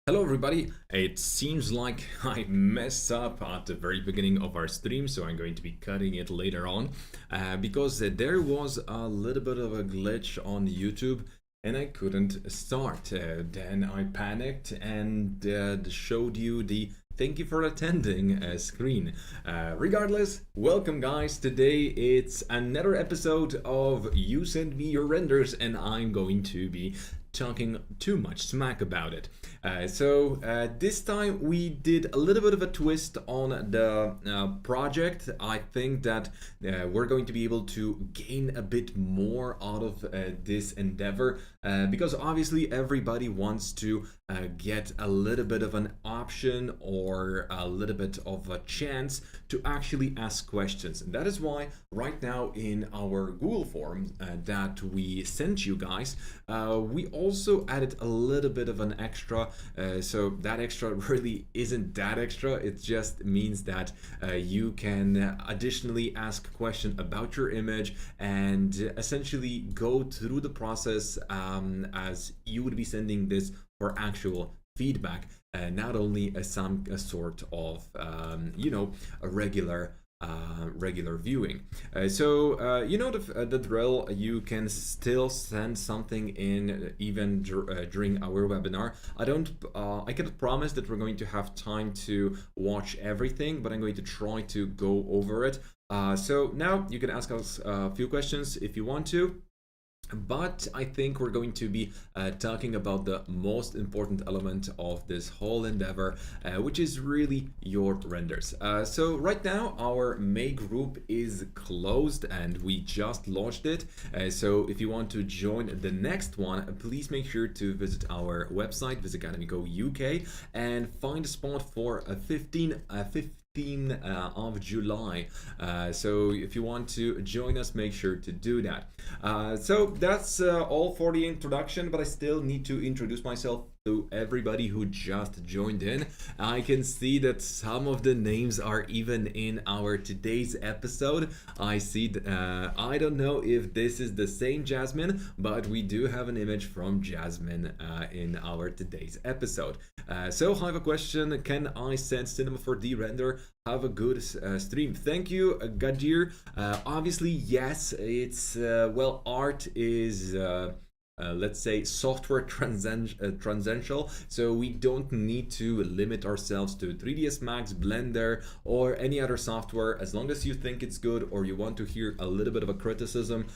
Hello everybody, it seems like I messed up at the very beginning of our stream, so I'm going to be cutting it later on because there was a little bit of a glitch on YouTube and I couldn't start. Then I panicked and showed you the thank you for attending screen. Regardless, welcome guys. Today it's another episode of You Send Me Your Renders and I'm going to be talking too much smack about it. This time we did a little bit of a twist on the project. I think that we're going to be able to gain a bit more out of this endeavor because obviously everybody wants to get a little bit of an option or a little bit of a chance to actually ask questions. And that is why right now in our Google form that we sent you guys, we also added a little bit of an extra. So that extra really isn't that extra. It just means that you can additionally ask a question about your image and essentially go through the process as you would be sending this for actual feedback, not only as some sort of a regular viewing. You know the drill. You can still send something in even during our webinar. I cannot promise that we're going to have time to watch everything, but I'm going to try to go over it. So now you can ask us a few questions if you want to. But I think we're going to be talking about the most important element of this whole endeavor, which is really your renders. So right now our May group is closed and we just launched it. So if you want to join the next one, please make sure to visit our website, VizAcademy Go UK, and find a spot for a 15 of July. So if you want to join us, make sure to do that. So that's all for the introduction, but I still need to introduce myself to everybody who just joined in. I can see that some of the names are even in our today's episode. I see I don't know if this is the same Jasmine, but we do have an image from Jasmine in our today's episode. So I have a question. Can I send Cinema 4D render? Have a good stream. Thank you, Gadir. Obviously, yes, it's well, art is let's say software transcendental, so we don't need to limit ourselves to 3ds Max, Blender, or any other software. As long as you think it's good or you want to hear a little bit of a criticism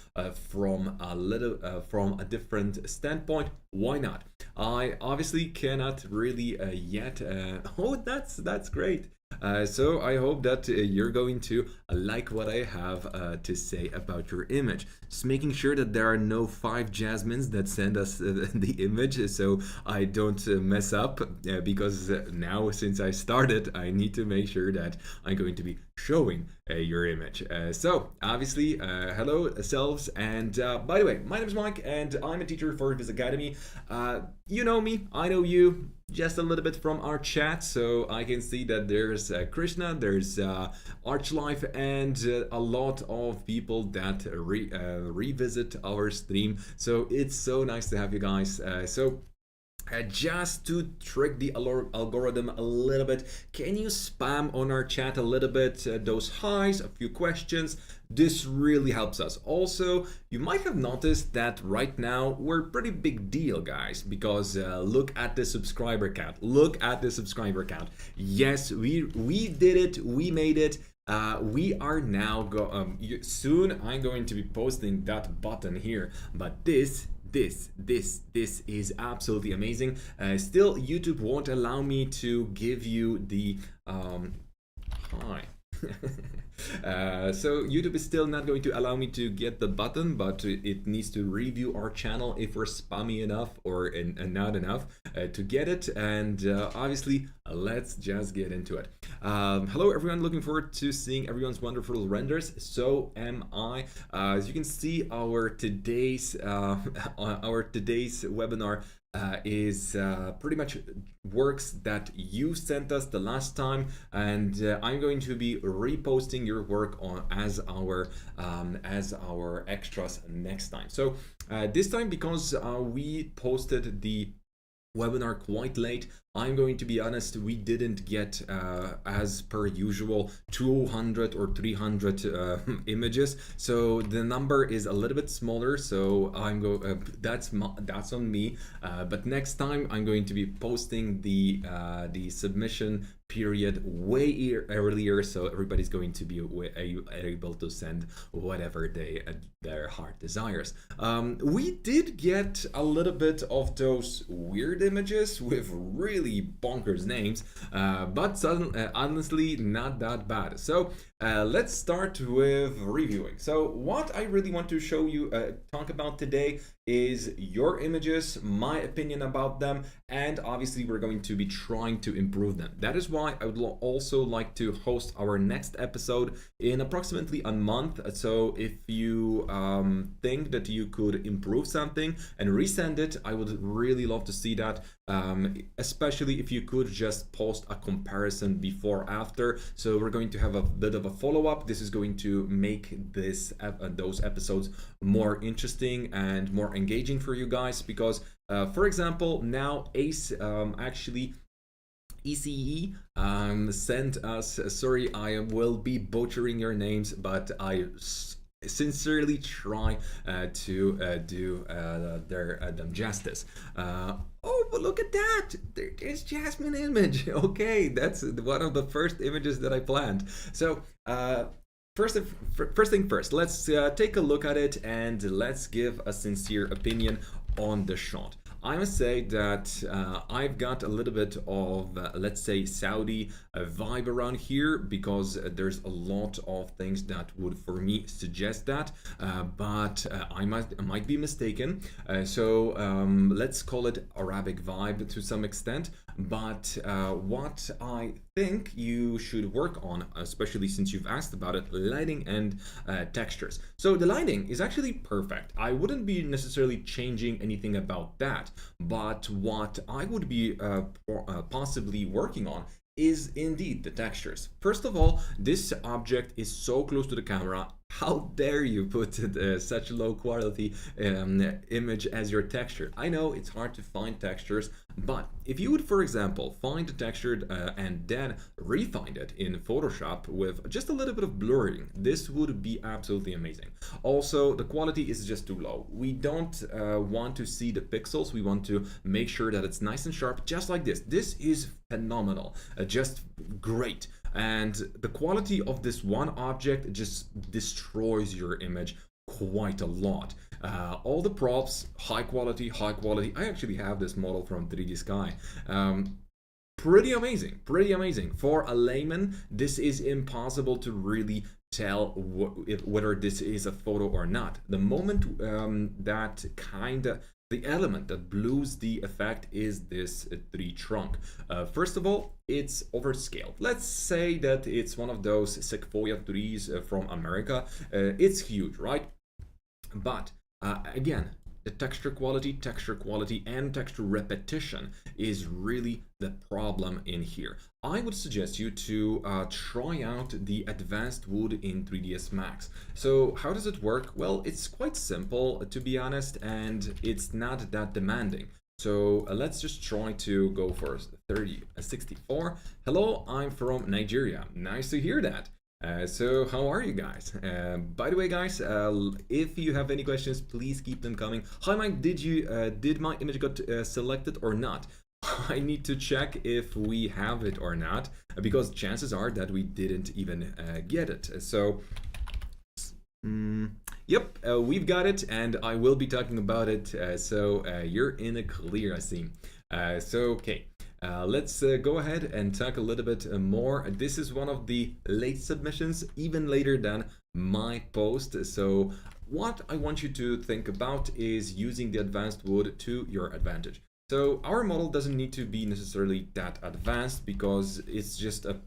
from a different standpoint, why not? I obviously cannot really yet. Oh, that's great. So I hope that you're going to like what I have to say about your image. Just making sure that there are no 5 Jasmines that send us the image, so I don't mess up, because now since I started, I need to make sure that I'm going to be showing your image. So obviously, hello selves, and by the way, my name is Mike and I'm a teacher for VizAcademy. You know me, I know you just a little bit from our chat, so I can see that there's Krishna, there's Archlife, and a lot of people that revisit our stream. So it's so nice to have you guys. Just to trick the algorithm a little bit, can you spam on our chat a little bit those highs, a few questions? This really helps us. Also, you might have noticed that right now we're a pretty big deal, guys, because look at the subscriber count. Look at the subscriber count. Yes, we did it. We made it. We are now soon I'm going to be posting that button here, but this is absolutely amazing. Still, YouTube won't allow me to give you the hi. So YouTube is still not going to allow me to get the button, but it needs to review our channel if we're spammy enough or not enough to get it. And obviously, let's just get into it. Hello everyone, looking forward to seeing everyone's wonderful renders. So am I. As you can see, our today's webinar is pretty much works that you sent us the last time, and I'm going to be reposting your work on as our extras next time. So this time, because we posted the webinar quite late, I'm going to be honest, we didn't get, as per usual, 200 or 300 images. So the number is a little bit smaller. So that's on me. But next time I'm going to be posting the submission period way earlier, so everybody's going to be able to send whatever their heart desires. We did get a little bit of those weird images with really bonkers names, but honestly not that bad. So let's start with reviewing. So what I really want to show you, talk about today, is your images, my opinion about them, and obviously we're going to be trying to improve them. That is why I would also like to host our next episode in approximately a month. So if you think that you could improve something and resend it, I would really love to see that, especially if you could just post a comparison before after. So we're going to have a bit of a follow-up. This is going to make those episodes more interesting and more engaging for you guys, because for example, now Ace actually ECE sent us, sorry, I will be butchering your names, but I sincerely try to do them justice. Oh, but look at that! There's Jasmine image. Okay, that's one of the first images that I planned. So first thing first, let's take a look at it and let's give a sincere opinion on the shot. I must say that I've got a little bit of, let's say, Saudi vibe around here, because there's a lot of things that would, for me, suggest that, but I might be mistaken. So let's call it Arabic vibe to some extent. But what I think you should work on, especially since you've asked about it, lighting and textures. So the lighting is actually perfect. I wouldn't be necessarily changing anything about that, but what I would be possibly working on is indeed the textures. First of all, this object is so close to the camera. How dare you put such low quality image as your texture? I know it's hard to find textures, but if you would, for example, find a texture and then refine it in Photoshop with just a little bit of blurring, this would be absolutely amazing. Also, the quality is just too low. We don't want to see the pixels. We want to make sure that it's nice and sharp, just like this. This is phenomenal, just great. And the quality of this one object just destroys your image quite a lot. All the props, high quality, high quality. I actually have this model from 3D Sky. Pretty amazing, pretty amazing. For a layman, this is impossible to really tell whether this is a photo or not. The moment that kind of the element that blues the effect is this tree trunk. First of all, it's overscaled. Let's say that it's one of those sequoia trees from America. It's huge, right? But again, the texture quality, and texture repetition is really the problem in here. I would suggest you to try out the advanced wood in 3ds Max. So how does it work? Well, it's quite simple, to be honest, and it's not that demanding. So let's just try to go for 64. Hello, I'm from Nigeria. Nice to hear that. So how are you guys? By the way, guys, if you have any questions, please keep them coming. Hi, Mike. Did my image got selected or not? I need to check if we have it or not, because chances are that we didn't even get it. So yep, we've got it, and I will be talking about it. So you're in a clear, I see. So okay. Let's go ahead and talk a little bit more. This is one of the late submissions, even later than my post. So what I want you to think about is using the advanced wood to your advantage. So our model doesn't need to be necessarily that advanced, because it's just a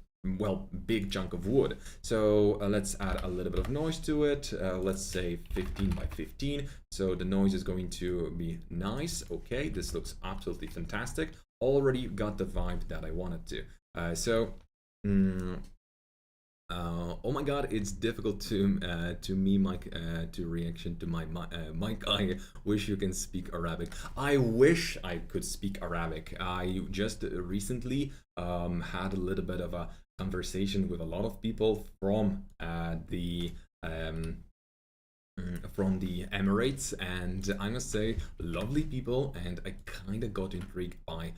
big chunk of wood. So let's add a little bit of noise to it. Let's say 15 by 15. So the noise is going to be nice. Okay, this looks absolutely fantastic. Already got the vibe that I wanted to. Oh my god, it's difficult to me, Mike, to reaction to my Mike. I wish you can speak Arabic. I wish I could speak Arabic. I just recently had a little bit of a conversation with a lot of people um, from the Emirates, and I must say, lovely people, and I kind of got intrigued by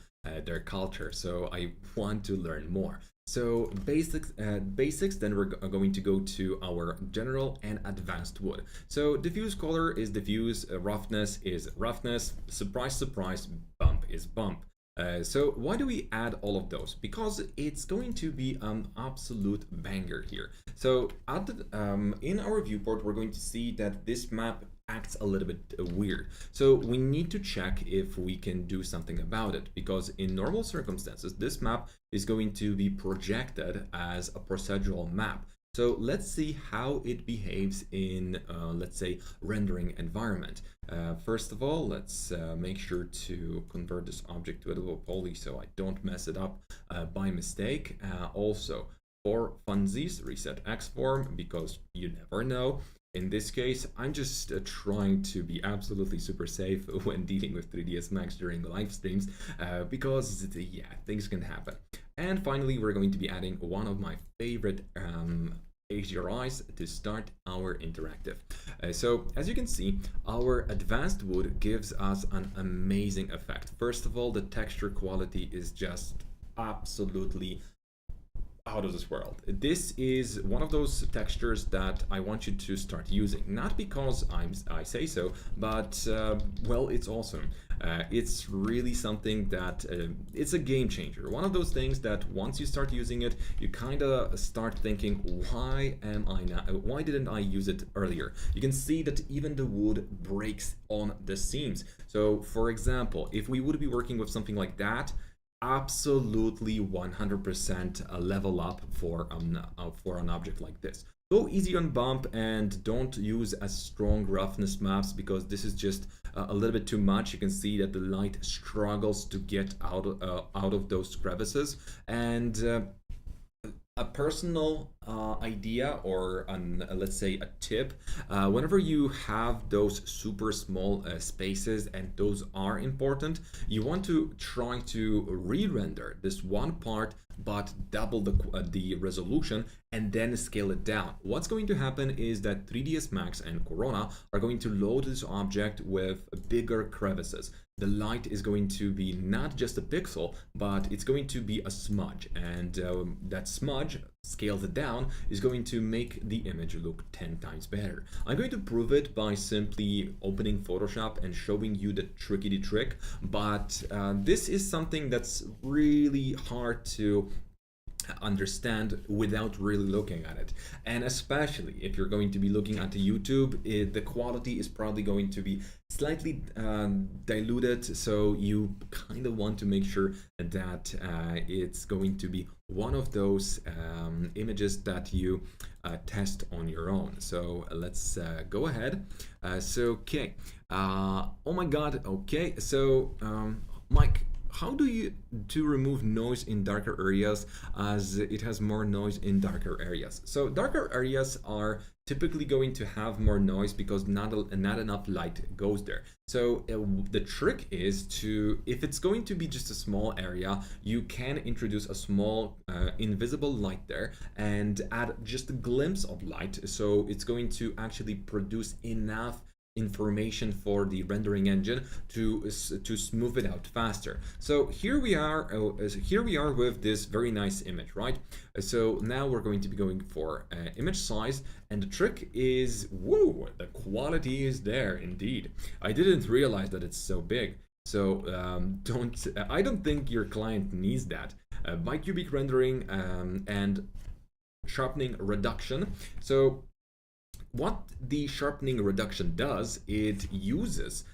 their culture, so I want to learn more. So basics. Then we're going to go to our general and advanced wood. So diffuse color is diffuse, roughness is roughness, surprise, surprise, bump is bump. So why do we add all of those? Because it's going to be an absolute banger here. So in our viewport, we're going to see that this map acts a little bit weird. So we need to check if we can do something about it, because in normal circumstances, this map is going to be projected as a procedural map. So let's see how it behaves in, let's say, rendering environment. First of all, let's make sure to convert this object to editable poly so I don't mess it up by mistake. Also, for funsies, reset X form, because you never know. In this case, I'm just trying to be absolutely super safe when dealing with 3ds Max during the live streams, because yeah, things can happen. And finally, we're going to be adding one of my favorite HDRIs to start our interactive. So as you can see, our advanced wood gives us an amazing effect. First of all, the texture quality is just absolutely out of this world. This is one of those textures that I want you to start using, not because I say so, but well, it's awesome. It's really something that it's a game changer. One of those things that once you start using it, you kind of start thinking, why didn't I use it earlier? You can see that even the wood breaks on the seams. So for example, if we would be working with something like that, absolutely 100% a level up for an object like this. Go easy on bump and don't use as strong roughness maps, because this is just a little bit too much. You can see that the light struggles to get out of those crevices. And a personal idea, or let's say a tip, whenever you have those super small spaces, and those are important, you want to try to re-render this one part but double the resolution and then scale it down. What's going to happen is that 3ds Max and Corona are going to load this object with bigger crevices. The light is going to be not just a pixel, but it's going to be a smudge, and that smudge, scales it down, is going to make the image look 10 times better. I'm going to prove it by simply opening Photoshop and showing you the trickety trick, but this is something that's really hard to understand without really looking at it, and especially if you're going to be looking at YouTube, the quality is probably going to be slightly diluted, so you kind of want to make sure that it's going to be one of those images that you test on your own. So let's go ahead. Okay, oh my god, okay, so Mike, how do you remove noise in darker areas, as it has more noise in darker areas? So darker areas are typically going to have more noise because not enough light goes there. So the trick is to, if it's going to be just a small area, you can introduce a small invisible light there and add just a glimpse of light. So it's going to actually produce enough information for the rendering engine to smooth it out faster. So here we are with this very nice image, right? So now we're going to be going for image size, and the trick is, whoa, the quality is there indeed. I didn't realize that it's so big. So I don't think your client needs that. Bicubic rendering and sharpening reduction. So what the sharpening reduction does, it uses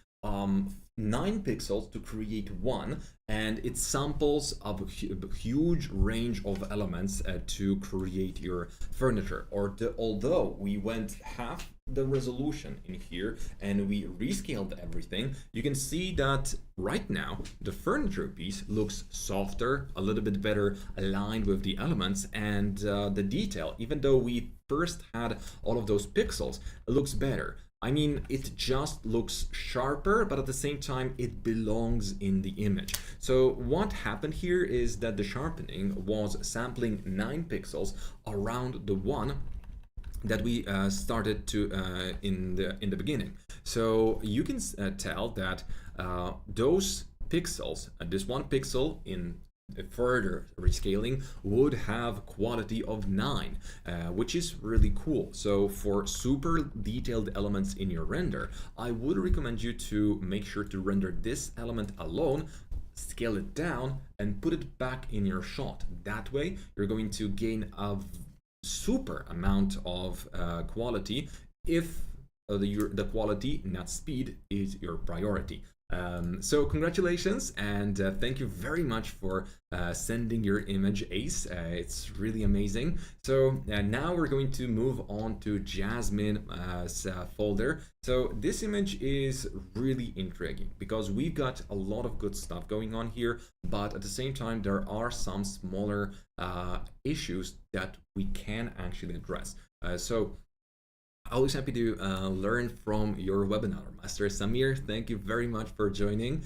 9 pixels to create one, and it samples a huge range of elements to create your furniture. Although we went half the resolution in here and we rescaled everything, you can see that right now the furniture piece looks softer, a little bit better aligned with the elements, and the detail, even though we first had all of those pixels, it looks better. I mean, it just looks sharper, but at the same time, it belongs in the image. So what happened here is that the sharpening was sampling 9 pixels around the one that we started to in the beginning. So you can tell that those pixels, this 1 pixel in further rescaling would have quality of 9, which is really cool. So for super detailed elements in your render, I would recommend you to make sure to render this element alone, scale it down, and put it back in your shot. That way you're going to gain a super amount of quality if the quality, not speed, is your priority. So congratulations, and thank you very much for sending your image, Ace. It's really amazing. So now we're going to move on to Jasmine's folder. So this image is really intriguing because we've got a lot of good stuff going on here, but at the same time there are some smaller issues that we can actually address. So always happy to learn from your webinar, Master Samir. Thank you very much for joining.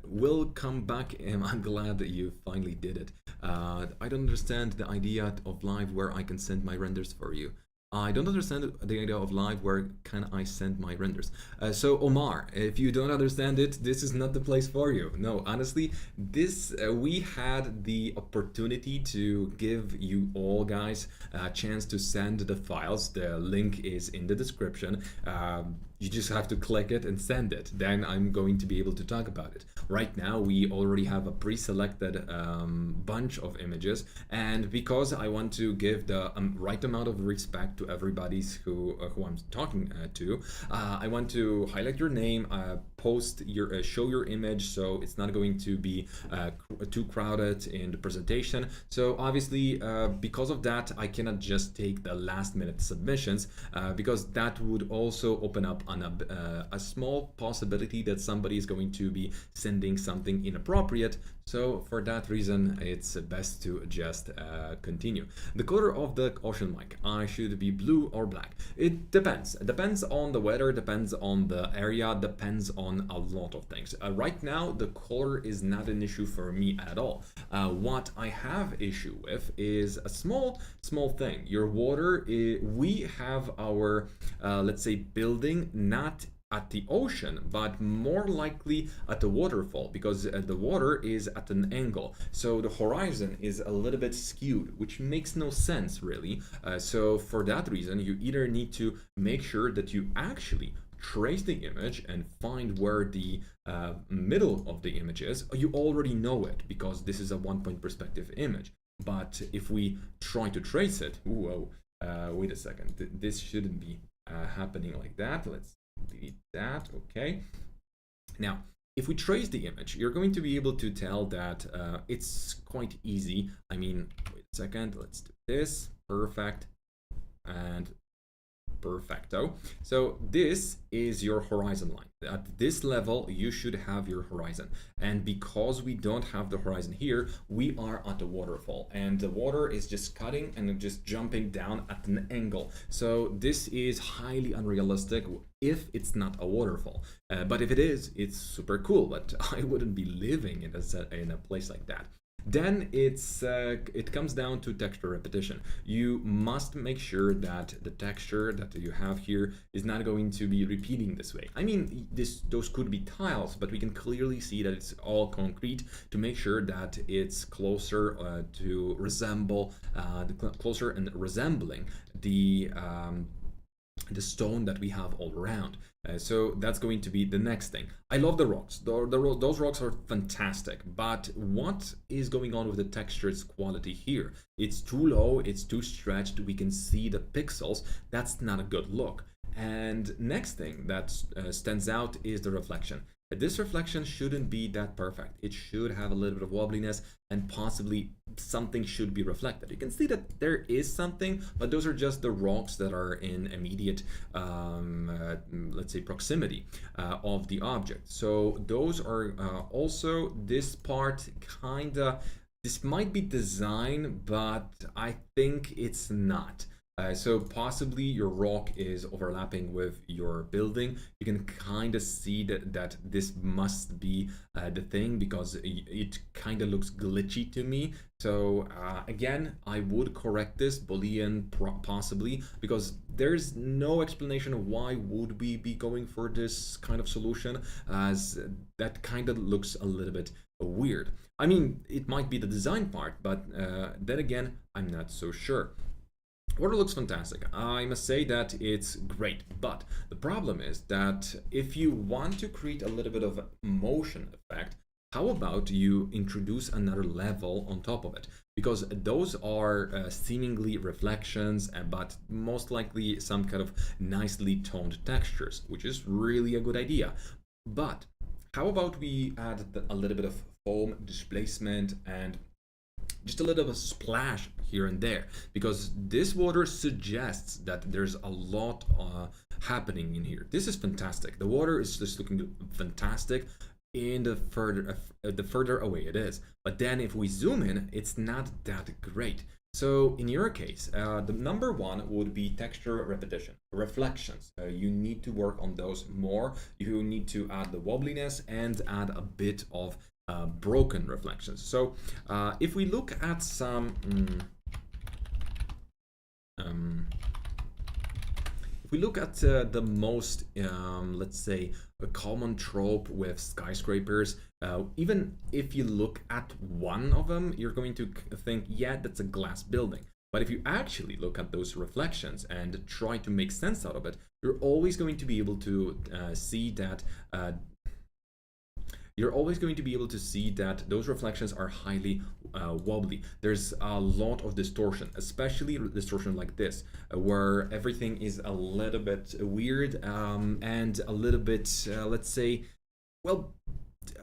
We'll come back, and I'm glad that you finally did it. I don't understand the idea of live where I can send my renders for you. I don't understand the idea of live where can I send my renders. So Omar, if you don't understand it, this is not the place for you. No, honestly, this we had the opportunity to give you all guys a chance to send the files. The link is in the description. You just have to click it and send it. Then I'm going to be able to talk about it. Right now, we already have a pre-selected bunch of images. And because I want to give the right amount of respect to everybody who I'm talking to, I want to highlight your name, post your, show your image, so it's not going to be too crowded in the presentation. So obviously, because of that, I cannot just take the last minute submissions because that would also open up on a small possibility that somebody is going to be sending something inappropriate. So for that reason, it's best to just continue. The color of the ocean mic, I should be blue or black? It depends. It depends on the weather, depends on the area, depends on a lot of things. Right now, the color is not an issue for me at all. What I have issue with is a small thing. Your water, we have our, let's say, building not at the ocean, but more likely at the waterfall, because the water is at an angle. So the horizon is a little bit skewed, which makes no sense really. So for that reason, you either need to make sure that you actually trace the image and find where the middle of the image is. You already know it because this is a 1-point perspective image. But if we try to trace it, whoa, wait a second, this shouldn't be happening like that. Let's delete that. Okay. Now, if we trace the image, you're going to be able to tell that it's quite easy. I mean, wait a second, let's do this. Perfect. And perfecto. So this is your horizon line. At this level, you should have your horizon. And because we don't have the horizon here, we are at the waterfall. And the water is just cutting and just jumping down at an angle. So this is highly unrealistic if it's not a waterfall. But if it is, it's super cool. But I wouldn't be living in a place like that. Then it comes down to texture repetition. You must make sure that the texture that you have here is not going to be repeating this way. I mean, those could be tiles, but we can clearly see that it's all concrete to make sure that it's closer to resemble, closer and resembling the stone that we have all around. So that's going to be the next thing. I love the rocks. Those rocks are fantastic, but what is going on with the texture's quality here? It's too low, it's too stretched, we can see the pixels. That's not a good look. And next thing that stands out is the reflection. This reflection shouldn't be that perfect. It should have a little bit of wobbliness, and possibly something should be reflected. You can see that there is something, but those are just the rocks that are in immediate, let's say, proximity of the object. So those are also this part kinda, this might be design, but I think it's not. So possibly your rock is overlapping with your building. You can kind of see that this must be the thing, because it kind of looks glitchy to me. So again, I would correct this Boolean possibly, because there's no explanation of why would we be going for this kind of solution, as that kind of looks a little bit weird. I mean, it might be the design part, but then again, I'm not so sure. Water looks fantastic. I must say that it's great, but the problem is that if you want to create a little bit of motion effect, how about you introduce another level on top of it? Because those are seemingly reflections, but most likely some kind of nicely toned textures, which is really a good idea. But how about we add a little bit of foam displacement and just a little bit of a splash here and there, because this water suggests that there's a lot happening in here. This is fantastic. The water is just looking fantastic in the further away it is. But then if we zoom in, it's not that great. So in your case, the number one would be texture repetition, reflections. You need to work on those more. You need to add the wobbliness and add a bit of broken reflections. So if we look at some if we look at the most let's say a common trope with skyscrapers, even if you look at one of them, you're going to think, yeah, that's a glass building. But if you actually look at those reflections and try to make sense out of it, you're always going to be able to see that those reflections are highly wobbly. There's a lot of distortion, especially distortion like this, where everything is a little bit weird and a little bit, let's say, well,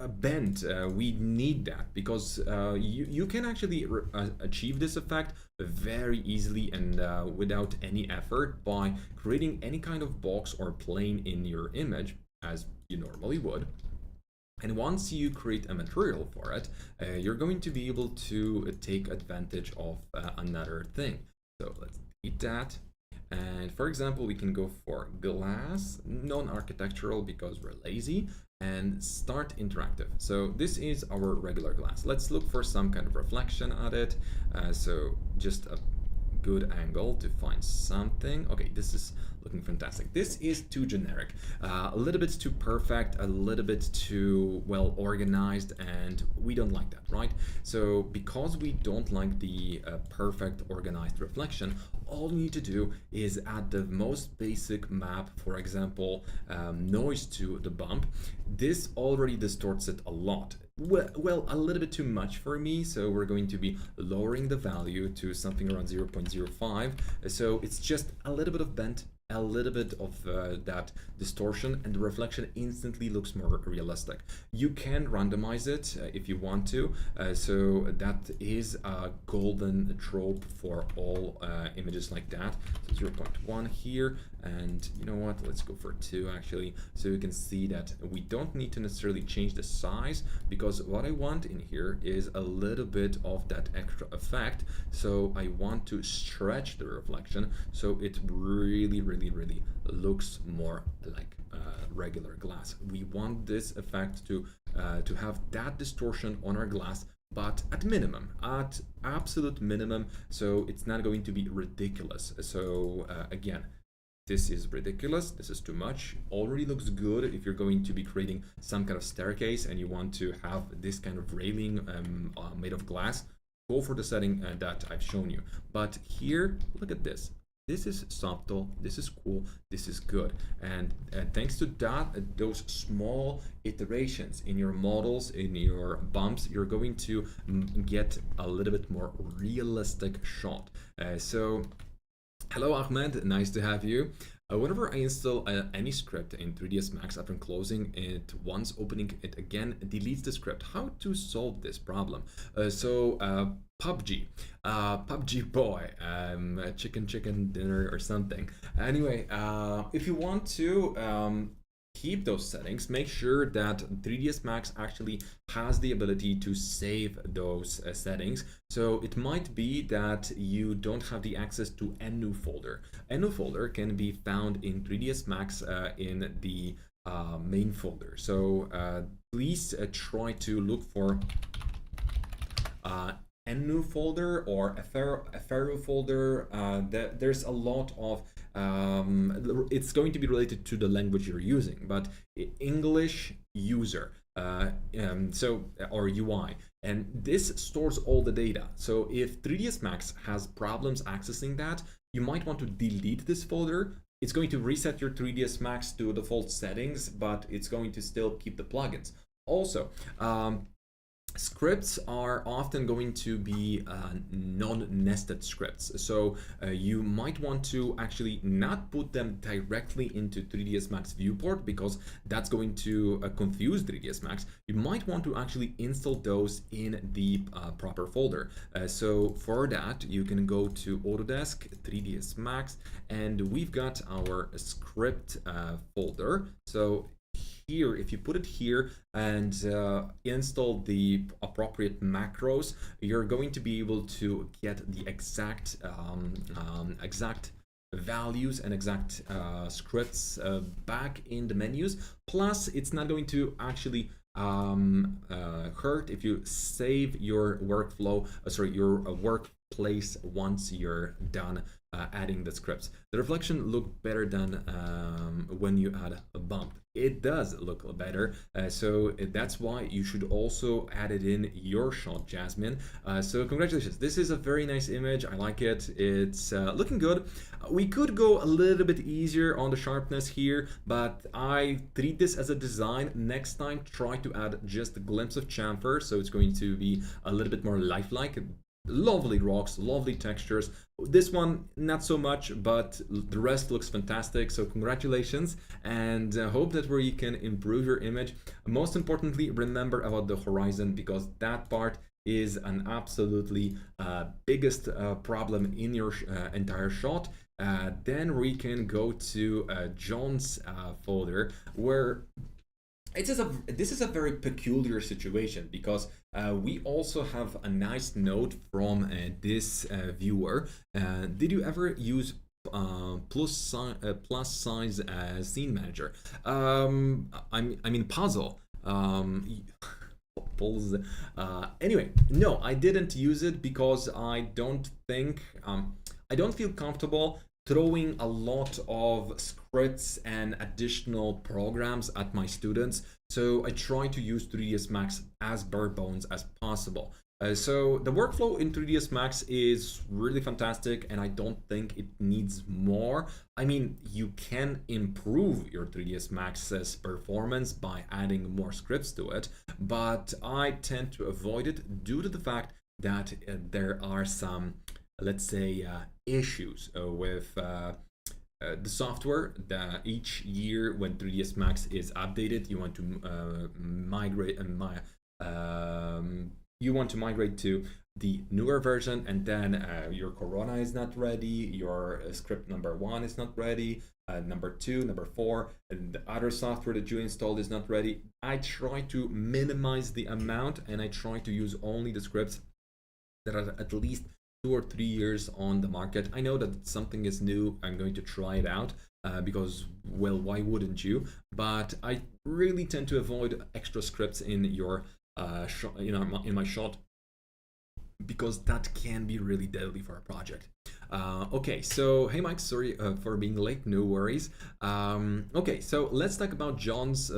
bent. We need that, because you can actually achieve this effect very easily and without any effort by creating any kind of box or plane in your image, as you normally would. And once you create a material for it, you're going to be able to take advantage of another thing. So let's delete that. And for example, we can go for glass, non-architectural because we're lazy, and start interactive. So this is our regular glass. Let's look for some kind of reflection at it. So just a good angle to find something. Okay, this is looking fantastic. This is too generic, a little bit too perfect, a little bit too well organized, and we don't like that, right? So because we don't like the perfect organized reflection, all we need to do is add the most basic map, for example, noise to the bump. This already distorts it a lot. Well, a little bit too much for me, so we're going to be lowering the value to something around 0.05. So it's just a little bit of bent, a little bit of that distortion, and the reflection instantly looks more realistic. You can randomize it if you want to, so that is a golden trope for all images like that. So 0.1 here, and you know what, let's go for 2 actually, so you can see that we don't need to necessarily change the size, because what I want in here is a little bit of that extra effect. So I want to stretch the reflection so it really looks more like regular glass. We want this effect to have that distortion on our glass, but at minimum, at absolute minimum, so it's not going to be ridiculous. So again, this is ridiculous, this is too much. Already looks good if you're going to be creating some kind of staircase and you want to have this kind of railing made of glass. Go for the setting that I've shown you. But here, look at this. This is subtle, this is cool, this is good. And thanks to that, those small iterations in your models, in your bumps, you're going to get a little bit more realistic shot. So hello Ahmed, nice to have you. Whenever I install any script in 3ds Max, after closing it once, opening it again deletes the script. How to solve this problem? PUBG, PUBG boy, chicken dinner or something. Anyway, if you want to keep those settings, make sure that 3ds Max actually has the ability to save those settings. So it might be that you don't have the access to new folder. New folder can be found in 3ds Max in the main folder. So please try to look for new folder or a Pharaoh folder. There's a lot of it's going to be related to the language you're using, but English user or UI, and this stores all the data. So if 3ds Max has problems accessing that, you might want to delete this folder. It's going to reset your 3ds Max to default settings, but it's going to still keep the plugins. Also, scripts are often going to be non-nested scripts, so you might want to actually not put them directly into 3ds Max viewport, because that's going to confuse 3ds Max. You might want to actually install those in the proper folder. So for that, you can go to Autodesk 3ds Max, and we've got our script folder. So here, if you put it here and install the appropriate macros, you're going to be able to get the exact values and exact scripts back in the menus. Plus, it's not going to actually hurt if you save your workflow, your workplace once you're done adding the scripts. The reflection looked better than when you add a bump. It does look better, so that's why you should also add it in your shot, Jasmine. So congratulations, this is a very nice image. I like it. It's looking good. We could go a little bit easier on the sharpness here, but I treat this as a design. Next time, try to add just a glimpse of chamfer, so it's going to be a little bit more lifelike. Lovely rocks, lovely textures. This one not so much, but the rest looks fantastic. So congratulations, and hope that where you can improve your image. Most importantly, remember about the horizon, because that part is an absolutely biggest problem in your entire shot. Then we can go to John's folder, where this is a very peculiar situation, because we also have a nice note from this viewer. Did you ever use plus size scene manager? I mean puzzle. Anyway, no, I didn't use it because I don't feel comfortable throwing a lot of scripts and additional programs at my students. So I try to use 3ds Max as bare bones as possible. So the workflow in 3ds Max is really fantastic, and I don't think it needs more. I mean, you can improve your 3ds Max's performance by adding more scripts to it, but I tend to avoid it due to the fact that there are some, let's say, issues with the software. That each year when 3ds Max is updated, you want to migrate to the newer version, and then your Corona is not ready, your script number 1 is not ready, number 2, number 4, and the other software that you installed is not ready. I try to minimize the amount, and I try to use only the scripts that are at least 2 or 3 years on the market. I know that something is new. I'm going to try it out because, well, why wouldn't you? But I really tend to avoid extra scripts in your in my shot, because that can be really deadly for a project. Okay, so hey Mike, sorry for being late, no worries. Okay, so let's talk about John's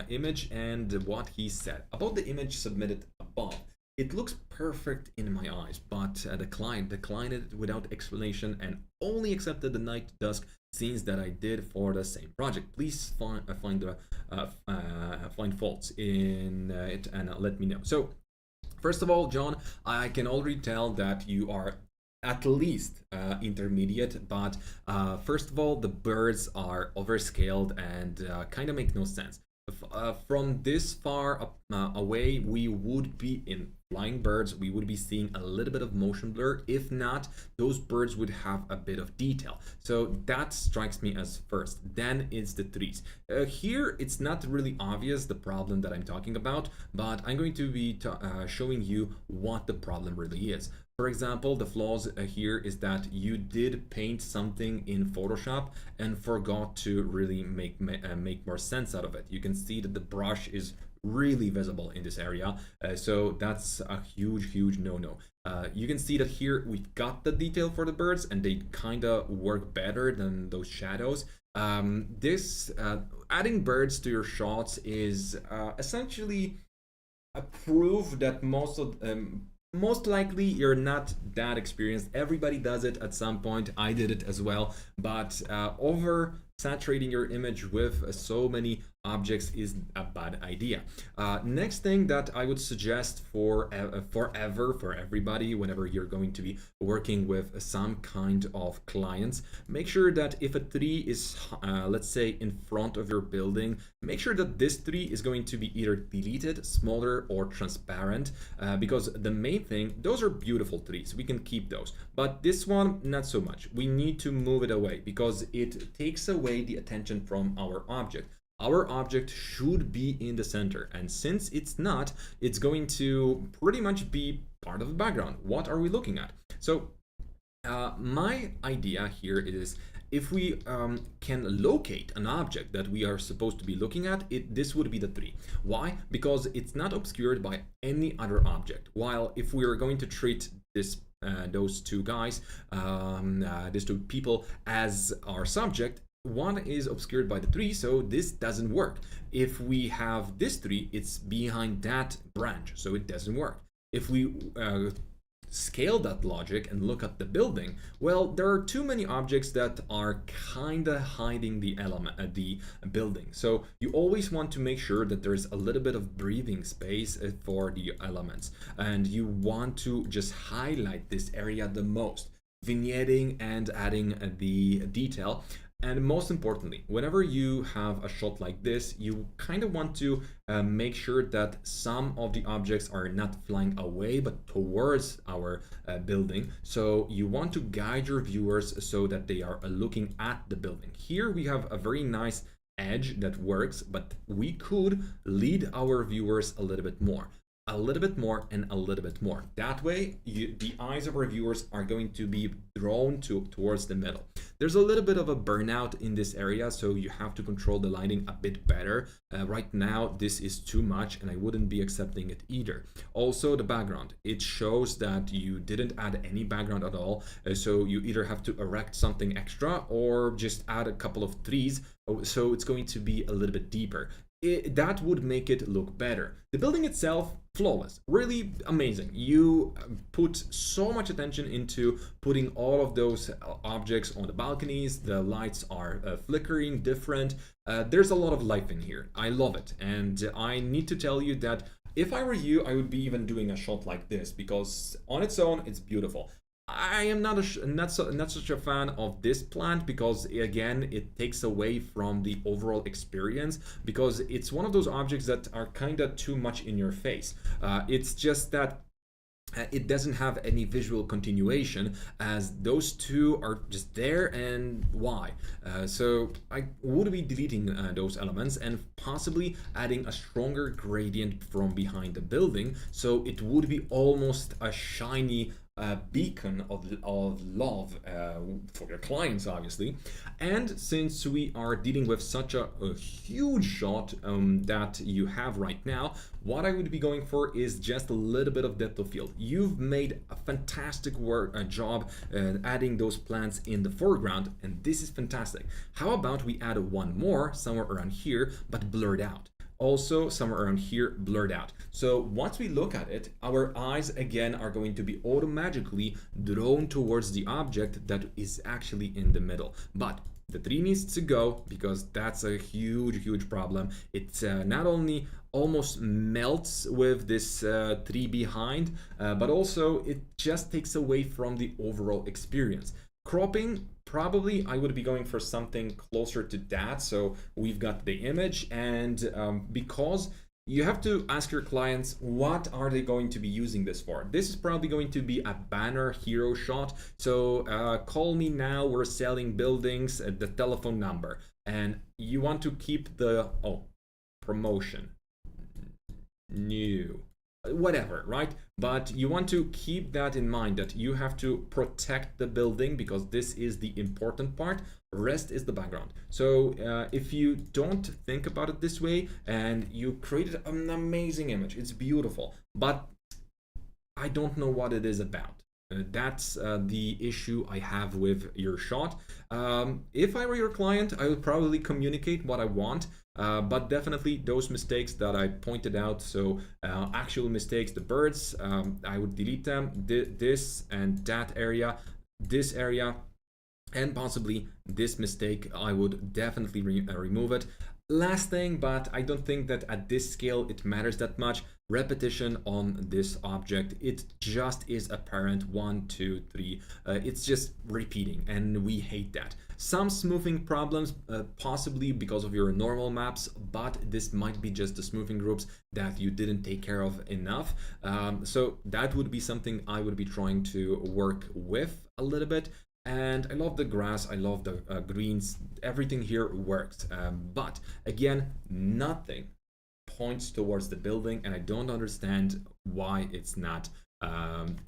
image and what he said about the image submitted above. It looks perfect in my eyes, but the client declined it without explanation and only accepted the night dusk scenes that I did for the same project. Please find faults in it and let me know. So first of all, John, I can already tell that you are at least intermediate, but first of all, the birds are overscaled and kind of make no sense. From this far away, we would be in flying birds, we would be seeing a little bit of motion blur. If not, those birds would have a bit of detail. So that strikes me as first. Then it's the trees. Here, it's not really obvious the problem that I'm talking about, but I'm going to be showing you what the problem really is. For example, the flaws here is that you did paint something in Photoshop and forgot to really make more sense out of it. You can see that the brush is really visible in this area, so that's a huge no-no. You can see that here we've got the detail for the birds and they kind of work better than those shadows. This adding birds to your shots is essentially a proof that most likely you're not that experienced. Everybody does it at some point. I did it as well, but over saturating your image with so many objects is a bad idea. Next thing that I would suggest for everybody, whenever you're going to be working with some kind of clients, make sure that if a tree is, let's say, in front of your building, make sure that this tree is going to be either deleted, smaller, or transparent, because the main thing, those are beautiful trees. We can keep those, but this one, not so much. We need to move it away because it takes away the attention from our object. Our object should be in the center, and since it's not, it's going to pretty much be part of the background. What are we looking at? So my idea here is, if we can locate an object that we are supposed to be looking at, this would be the tree. Why? Because it's not obscured by any other object. While if we are going to treat those two guys, these two people as our subject, one is obscured by the tree, so this doesn't work. If we have this tree, it's behind that branch, so it doesn't work. If we scale that logic and look at the building, well, there are too many objects that are kind of hiding the the building. So you always want to make sure that there's a little bit of breathing space for the elements, and you want to just highlight this area the most, vignetting and adding the detail. And most importantly, whenever you have a shot like this, you kind of want to make sure that some of the objects are not flying away, but towards our building. So you want to guide your viewers so that they are looking at the building. Here we have a very nice edge that works, but we could lead our viewers a little bit more. A little bit more and a little bit more. That way, the eyes of our viewers are going to be drawn towards the middle. There's a little bit of a burnout in this area, so you have to control the lighting a bit better. Right now, this is too much, and I wouldn't be accepting it either. Also, the background. It shows that you didn't add any background at all, so you either have to erect something extra or just add a couple of trees, so it's going to be a little bit deeper. That would make it look better. The building itself, flawless, really amazing. You put so much attention into putting all of those objects on the balconies. The lights are flickering, different. There's a lot of life in here. I love it. And I need to tell you that if I were you, I would be even doing a shot like this, because on its own, it's beautiful. I am not such a fan of this plant because, again, it takes away from the overall experience, because it's one of those objects that are kind of too much in your face. It's just that it doesn't have any visual continuation, as those two are just there, and why? So I would be deleting those elements and possibly adding a stronger gradient from behind the building, so it would be almost a shiny beacon of love for your clients, obviously. And since we are dealing with such a huge shot that you have right now, what I would be going for is just a little bit of depth of field. You've made a fantastic job adding those plants in the foreground, and this is fantastic. How about we add one more somewhere around here, but blurred out? Also somewhere around here, blurred out. So once we look at it, our eyes again are going to be automatically drawn towards the object that is actually in the middle. But the tree needs to go because that's a huge problem. It not only almost melts with this tree behind, but also it just takes away from the overall experience. Cropping, probably I would be going for something closer to that. So we've got the image, and because you have to ask your clients what are they going to be using this for. This is probably going to be a banner hero shot. So call me now, we're selling buildings, the telephone number, and you want to keep the promotion new, whatever, right? But you want to keep that in mind, that you have to protect the building because this is the important part. Rest is the background. So if you don't think about it this way and you created an amazing image, it's beautiful, but I don't know what it is about. That's the issue I have with your shot. If I were your client, I would probably communicate what I want, but definitely those mistakes that I pointed out, so actual mistakes, the birds, I would delete them, this and that area, this area, and possibly this mistake, I would definitely remove it. Last thing, but I don't think that at this scale it matters that much, repetition on this object. It just is apparent, 1, 2, 3. It's just repeating, and we hate that. Some smoothing problems, possibly because of your normal maps, but this might be just the smoothing groups that you didn't take care of enough. So that would be something I would be trying to work with a little bit. And I love the grass, I love the greens, everything here works. But again, nothing points towards the building, and I don't understand why it's not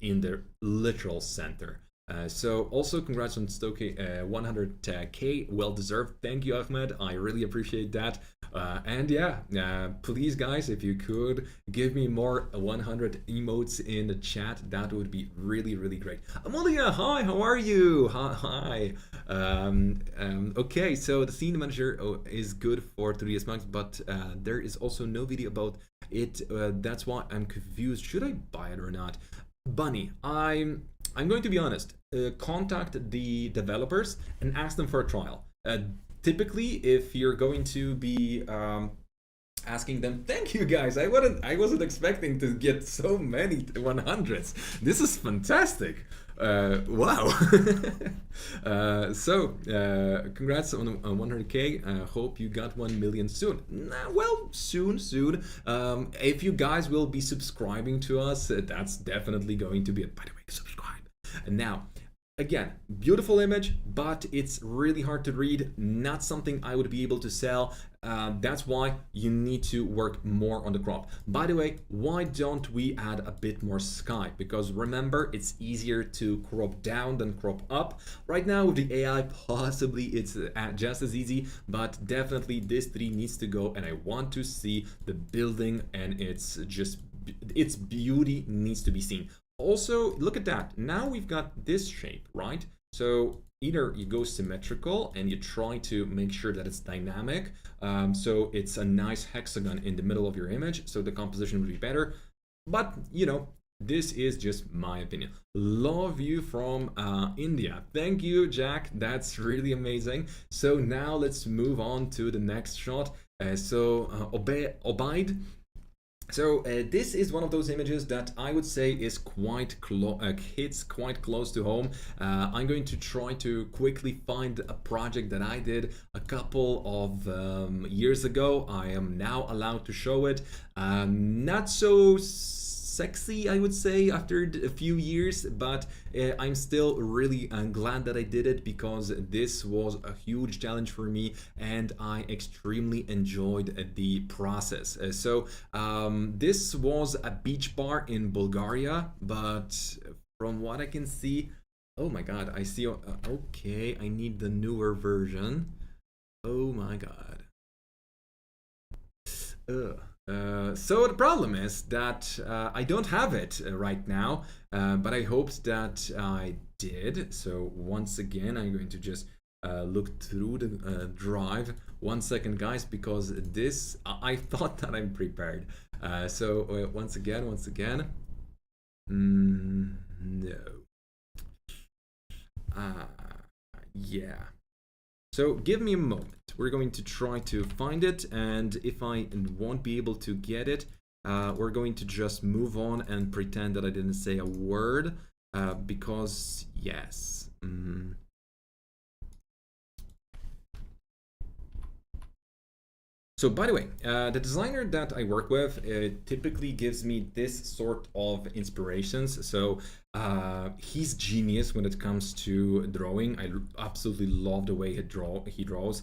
in the literal center. So also congrats on Stoke 100k, well deserved. Thank you, Ahmed, I really appreciate that. And yeah, please guys, if you could give me more 100 emotes in the chat, that would be really great. Amalia, hi, how are you? Hi. Okay, so the scene manager is good for 3ds Max, but there is also no video about it. That's why I'm confused. Should I buy it or not? Bunny, I'm going to be honest. Contact the developers and ask them for a trial. Typically, if you're going to be asking them, thank you guys, I wasn't expecting to get so many 100s. This is fantastic. Wow. So congrats on 100k. Hope you got 1 million soon. Well, soon. If you guys will be subscribing to us, that's definitely going to be it. By the way, subscribe. And now, again, beautiful image, but it's really hard to read. Not something I would be able to sell. That's why you need to work more on the crop. By the way, why don't we add a bit more sky? Because remember, it's easier to crop down than crop up. Right now with the AI, possibly it's just as easy, but definitely this tree needs to go, and I want to see the building, and it's beauty needs to be seen. Also, look at that. Now we've got this shape, right? So either you go symmetrical and you try to make sure that it's dynamic. So it's a nice hexagon in the middle of your image. So the composition would be better. But, you know, this is just my opinion. Love you from India. Thank you, Jack. That's really amazing. So now let's move on to the next shot. Obaid. So this is one of those images that I would say is hits quite close to home. I'm going to try to quickly find a project that I did a couple of years ago. I am now allowed to show it. Not so sexy, I would say, after a few years, but I'm still really glad that I did it, because this was a huge challenge for me and I extremely enjoyed the process. So this was a beach bar in Bulgaria, but from what I can see, oh my god, I see, okay, I need the newer version. Oh my god. So the problem is that I don't have it right now, but I hoped that I did. So once again, I'm going to just look through the drive. 1 second, guys, because this, I thought that I'm prepared. So once again, no. Yeah. So give me a moment. We're going to try to find it, and if I won't be able to get it, we're going to just move on and pretend that I didn't say a word, because yes. So by the way, the designer that I work with typically gives me this sort of inspirations. So he's genius when it comes to drawing. I absolutely love the way he draws.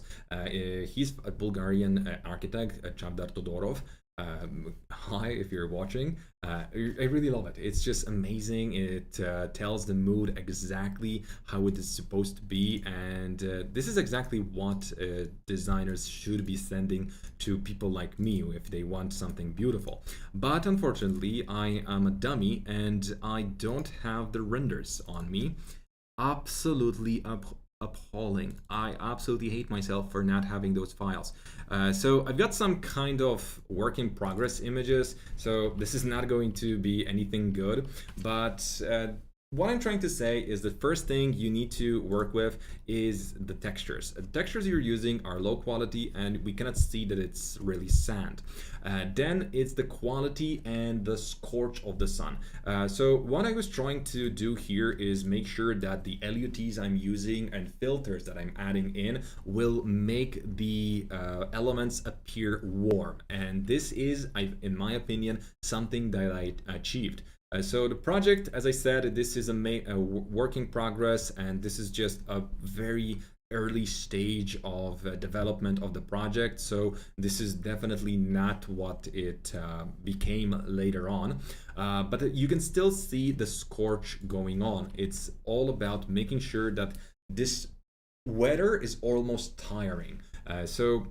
He's a Bulgarian architect, Chavdar Todorov. Hi, if you're watching. I really love it. It's just amazing. It tells the mood exactly how it is supposed to be, and this is exactly what designers should be sending to people like me if they want something beautiful. But unfortunately, I am a dummy and I don't have the renders on me. Absolutely appalling. I absolutely hate myself for not having those files. So I've got some kind of work in progress images, so this is not going to be anything good, but what I'm trying to say is the first thing you need to work with is the textures. The textures you're using are low quality and we cannot see that it's really sand. Then it's the quality and the scorch of the sun. So what I was trying to do here is make sure that the LUTs I'm using and filters that I'm adding in will make the elements appear warm. And this is, in my opinion, something that I achieved. So the project, as I said, this is a work in progress, and this is just a very early stage of development of the project. So this is definitely not what it became later on, but you can still see the scorch going on. It's all about making sure that this weather is almost tiring. So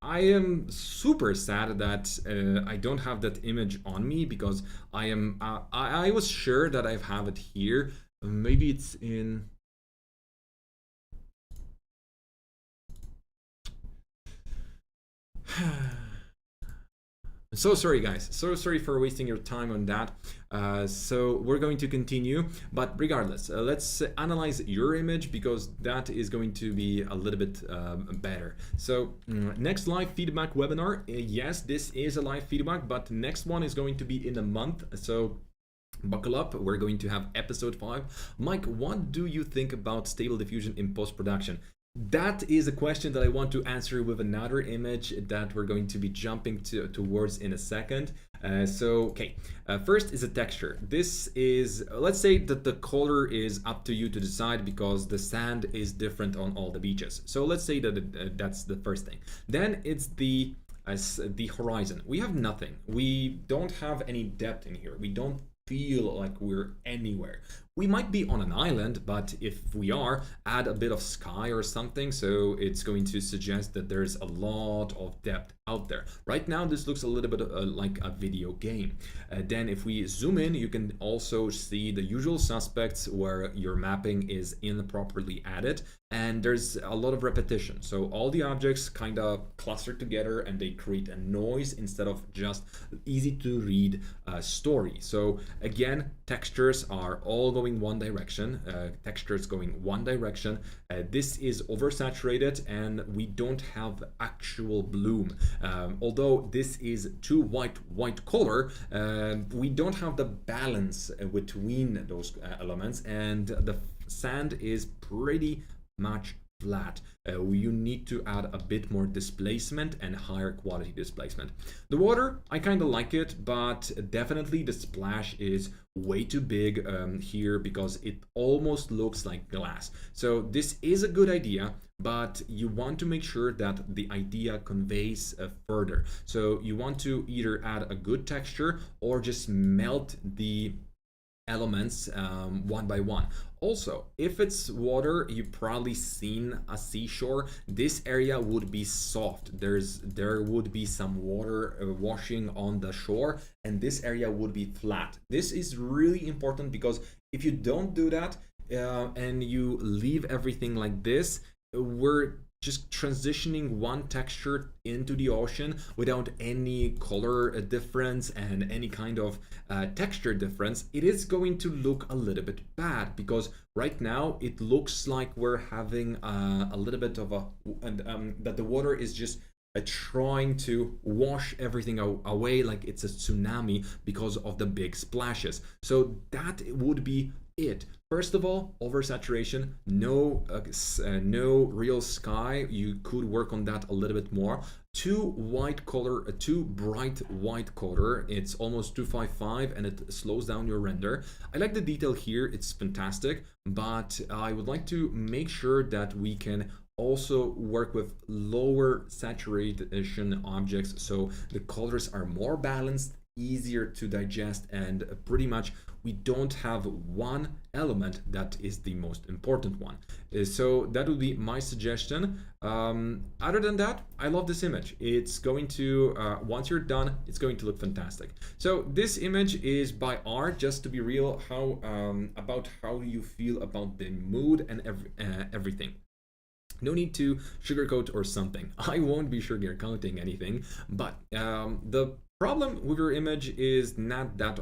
I am super sad that I don't have that image on me, because I was sure that I have it here. Maybe it's in. So sorry guys, so sorry for wasting your time on that. So we're going to continue, but regardless, let's analyze your image, because that is going to be a little bit better. So next live feedback webinar, yes, this is a live feedback, but next one is going to be in a month. So buckle up, we're going to have episode 5. Mike, what do you think about stable diffusion in post-production? That is a question that I want to answer with another image that we're going to be jumping towards in a second. First is a texture. This is, let's say that the color is up to you to decide, because the sand is different on all the beaches. So let's say that that's the first thing. Then it's the horizon. We have nothing. We don't have any depth in here. We don't feel like we're anywhere. We might be on an island, but if we are, add a bit of sky or something, so it's going to suggest that there's a lot of depth out there. Right now, this looks a little bit like a video game. Then if we zoom in, you can also see the usual suspects where your mapping is improperly added, and there's a lot of repetition. So all the objects kind of cluster together and they create a noise instead of just easy to read story. So again, textures are all going one direction, textures going one direction. This is oversaturated and we don't have actual bloom. Although this is too white color, we don't have the balance between those elements, and the sand is pretty much flat. You need to add a bit more displacement and higher quality displacement. The water, I kind of like it, but definitely the splash is way too big here, because it almost looks like glass. So this is a good idea, but you want to make sure that the idea conveys further. So you want to either add a good texture or just melt the elements one by one. Also, if it's water, you've probably seen a seashore. This area would be soft. There would be some water washing on the shore, and this area would be flat. This is really important, because if you don't do that and you leave everything like this, we're just transitioning one texture into the ocean without any color difference and any kind of texture difference, it is going to look a little bit bad, because right now it looks like we're having a little bit of a that the water is just trying to wash everything away like it's a tsunami because of the big splashes. So that would be it. First of all, oversaturation, no real sky. You could work on that a little bit more. Too bright white color. It's almost 255 and it slows down your render. I like the detail here, it's fantastic, but I would like to make sure that we can also work with lower saturation objects, so the colors are more balanced, easier to digest, and pretty much we don't have one element that is the most important one. So that would be my suggestion. Other than that, I love this image. It's going to, once you're done, it's going to look fantastic. So this image is by art, just to be real, about how you feel about the mood and everything. No need to sugarcoat or something. I won't be sugarcoating anything, but the problem with your image is not that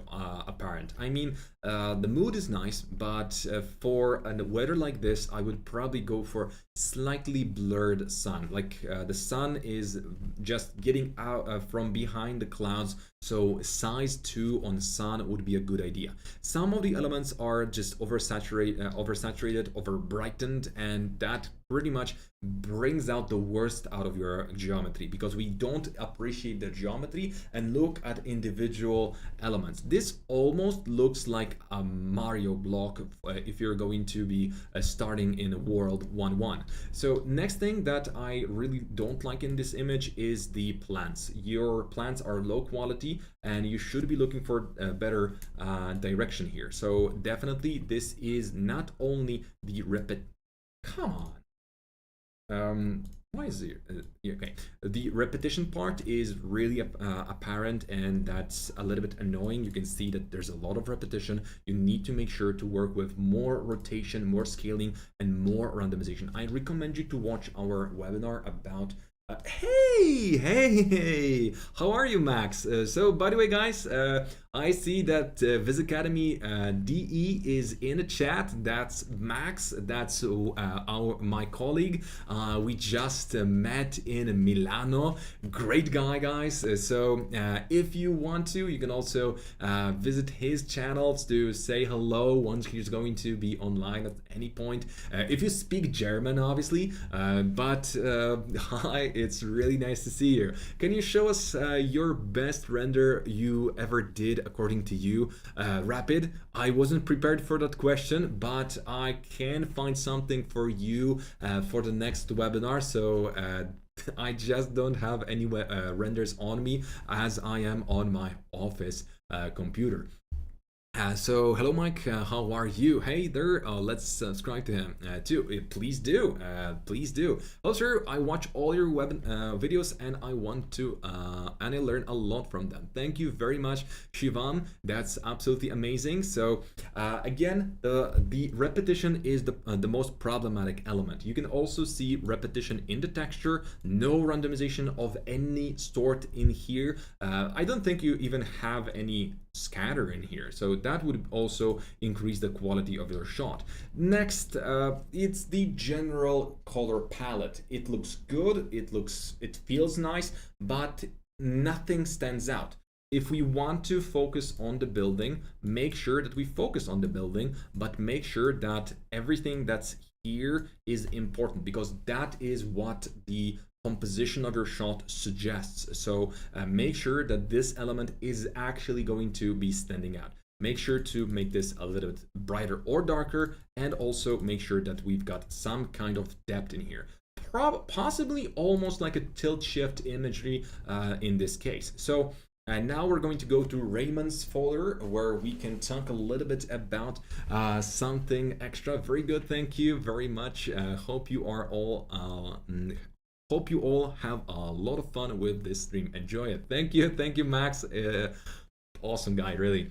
apparent. I mean, the mood is nice, but for a weather like this, I would probably go for slightly blurred sun. Like the sun is just getting out from behind the clouds, so size 2 on sun would be a good idea. Some of the elements are just oversaturated, over brightened, and that pretty much brings out the worst out of your geometry, because we don't appreciate the geometry and look at individual elements. This almost looks like a Mario block if you're going to be starting in world 1-1. So next thing that I really don't like in this image is the plants. Your plants are low quality and you should be looking for a better direction here. So definitely this is not only the come on. Why is it okay? The repetition part is really apparent, and that's a little bit annoying. You can see that there's a lot of repetition. You need to make sure to work with more rotation, more scaling, and more randomization. I recommend you to watch our webinar about hey, how are you, Max? So by the way, guys, I see that VizAcademy DE is in the chat. That's Max. That's my colleague. We just met in Milano. Great guy, guys. So if you want to, you can also visit his channels to say hello once he's going to be online at any point. If you speak German, obviously. But hi, it's really nice to see you. Can you show us your best render you ever did according to you? Rapid, I wasn't prepared for that question, but I can find something for you for the next webinar. So I just don't have any renders on me, as I am on my office computer. So hello, Mike, how are you? Hey there, let's subscribe to him too. Please do, please do. Hello sir, I watch all your web videos and I want to and I learn a lot from them. Thank you very much, Shivam. That's absolutely amazing. So again, the repetition is the most problematic element. You can also see repetition in the texture, no randomization of any sort in here. I don't think you even have any scatter in here, so that would also increase the quality of your shot. Next, it's the general color palette. It looks good, it feels nice, but nothing stands out. If we want to focus on the building, make sure that we focus on the building, but make sure that everything that's here is important, because that is what the composition of your shot suggests. So make sure that this element is actually going to be standing out. Make sure to make this a little bit brighter or darker, and also make sure that we've got some kind of depth in here. Possibly almost like a tilt shift imagery in this case. So and now we're going to go to Raymond's folder, where we can talk a little bit about something extra. Very good, thank you very much. Hope you are all hope you all have a lot of fun with this stream. Enjoy it. Thank you, Max. Awesome guy, really.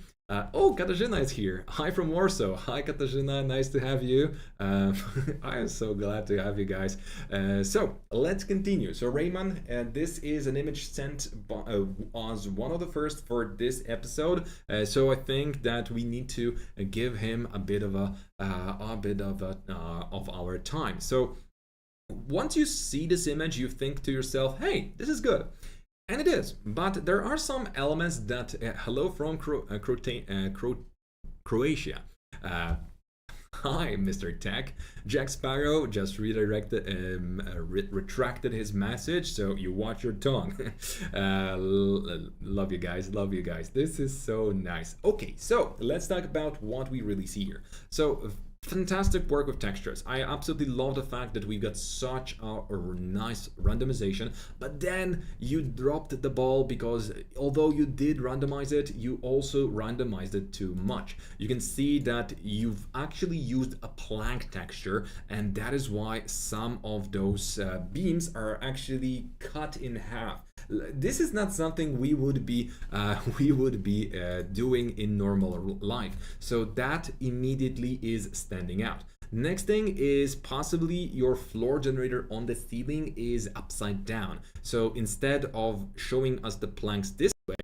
Oh, Katarzyna is here. Hi from Warsaw. Hi, Katarzyna. Nice to have you. I am so glad to have you guys. So let's continue. So Rayman, this is an image sent by, as one of the first for this episode. So I think that we need to give him a bit of of our time. So once you see this image, you think to yourself, "Hey, this is good." And it is, but there are some elements that, hello from Croatia. Hi, Mr. Tech. Jack Sparrow just retracted his message, so you watch your tongue. Love you guys, love you guys. This is so nice. Okay, so let's talk about what we really see here. So fantastic work with textures. I absolutely love the fact that we got such a nice randomization, but then you dropped the ball because although you did randomize it, you also randomized it too much. You can see that you've actually used a plank texture, and that is why some of those beams are actually cut in half. This is not something we would be doing in normal life. So that immediately is standing out. Next thing is possibly your floor generator on the ceiling is upside down. So instead of showing us the planks this way,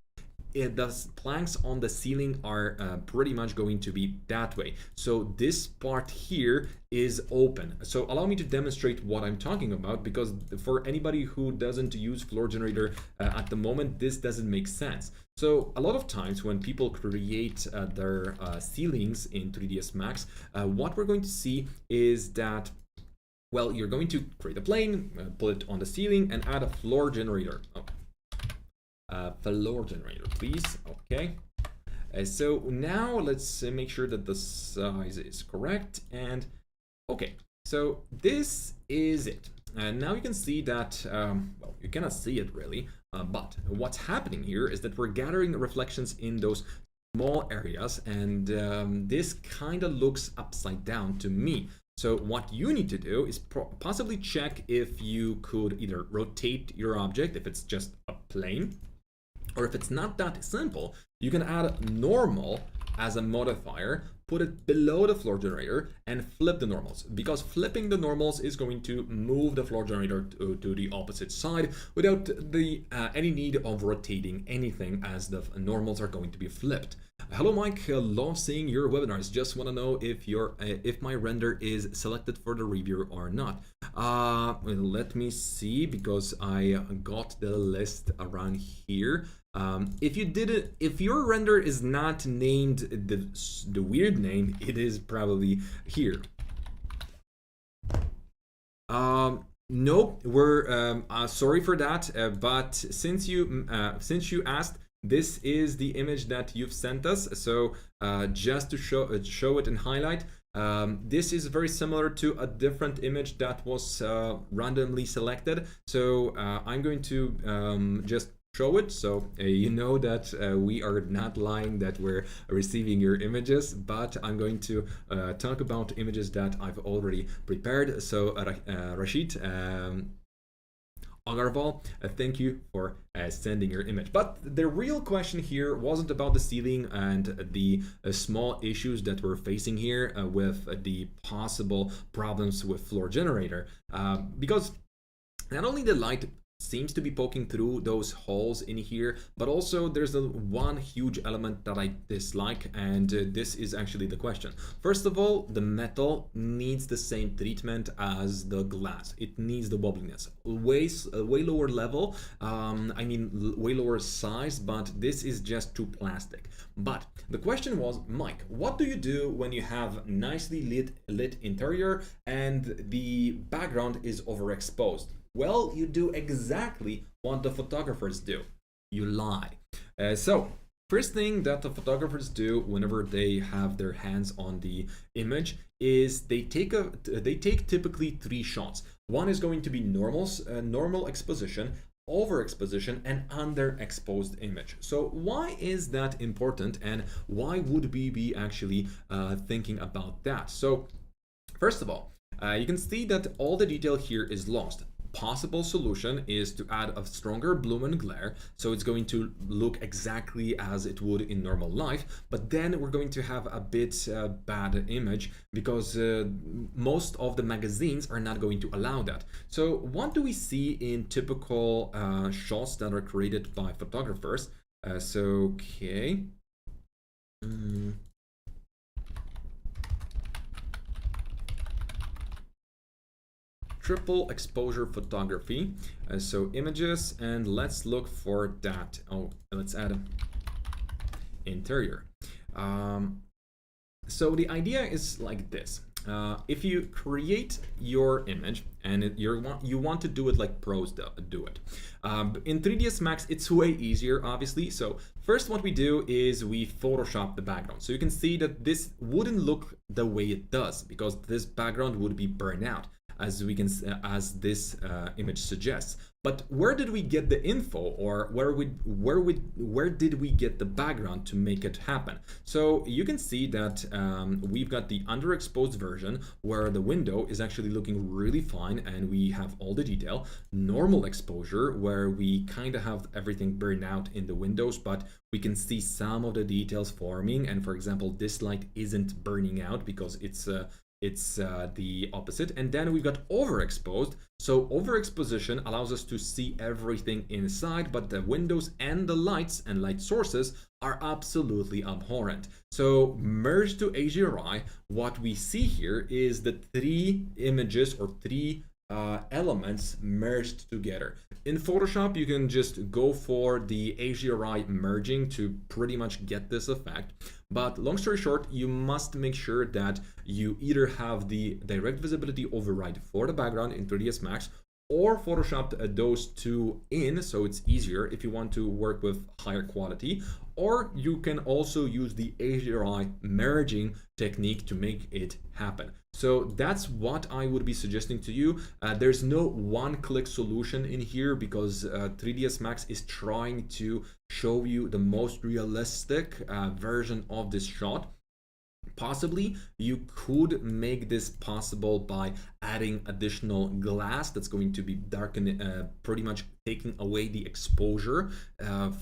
the planks on the ceiling are pretty much going to be that way. So this part here is open. So allow me to demonstrate what I'm talking about, because for anybody who doesn't use floor generator at the moment, this doesn't make sense. So a lot of times when people create their ceilings in 3ds Max, what we're going to see is that, well, you're going to create a plane, put it on the ceiling, and add a floor generator. Floor generator, please. Okay. So now let's make sure that the size is correct. And okay, so this is it. And now you can see that, well, you cannot see it really, but what's happening here is that we're gathering reflections in those small areas, and this kind of looks upside down to me. So what you need to do is possibly check if you could either rotate your object, if it's just a plane, or if it's not that simple, you can add normal as a modifier, put it below the floor generator, and flip the normals, because flipping the normals is going to move the floor generator to the opposite side without the any need of rotating anything, as the normals are going to be flipped. Hello Mike, love seeing your webinars. Just want to know if my render is selected for the review or not. Let me see, because I got the list around here. If your render is not named the weird name, it is probably here. No, we're sorry for that, but since you asked, this is the image that you've sent us. So just to show it and highlight, this is very similar to a different image that was randomly selected. So I'm going to just show it, so you know that we are not lying, that we're receiving your images, but I'm going to talk about images that I've already prepared. So Rashid Agarwal, thank you for sending your image. But the real question here wasn't about the ceiling and the small issues that we're facing here with the possible problems with floor generator, because not only the light seems to be poking through those holes in here, but also there's one huge element that I dislike, and this is actually the question. First of all, the metal needs the same treatment as the glass. It needs the wobbliness, way lower level, I mean way lower size, but this is just too plastic. But the question was, Mike, what do you do when you have nicely lit interior and the background is overexposed? Well, you do exactly what the photographers do. You lie. So first thing that the photographers do whenever they have their hands on the image is they take typically 3 shots. One is going to be normal exposition, overexposition, and underexposed image. So why is that important, and why would we be actually thinking about that? So first of all, you can see that all the detail here is lost. possible solution is to add a stronger bloom and glare, so it's going to look exactly as it would in normal life, but then we're going to have a bit bad image because most of the magazines are not going to allow that. So what do we see in typical shots that are created by photographers? Okay. Triple exposure photography. So images, and let's look for that. Oh, let's add interior. So the idea is like this. If you create your image and you want to do it like pros do it. In 3ds Max, it's way easier, obviously. So first what we do is we Photoshop the background. So you can see that this wouldn't look the way it does because this background would be burned out, as this image suggests. But where did we get the info, or where did we get the background to make it happen? So you can see that we've got the underexposed version where the window is actually looking really fine and we have all the detail. Normal exposure where we kind of have everything burned out in the windows, but we can see some of the details forming. And for example, this light isn't burning out because it's the opposite. And then we've got overexposed. So overexposition allows us to see everything inside, but the windows and the lights and light sources are absolutely abhorrent. So merged to HDRI, what we see here is the three images or three elements merged together. In Photoshop, you can just go for the HDRI merging to pretty much get this effect. But long story short, you must make sure that you either have the direct visibility override for the background in 3ds Max, or Photoshopped those two in, so it's easier if you want to work with higher quality, or you can also use the HDRI merging technique to make it happen. So that's what I would be suggesting to you. There's no one-click solution in here because 3ds Max is trying to show you the most realistic version of this shot. Possibly you could make this possible by adding additional glass that's going to be darkening, pretty much taking away the exposure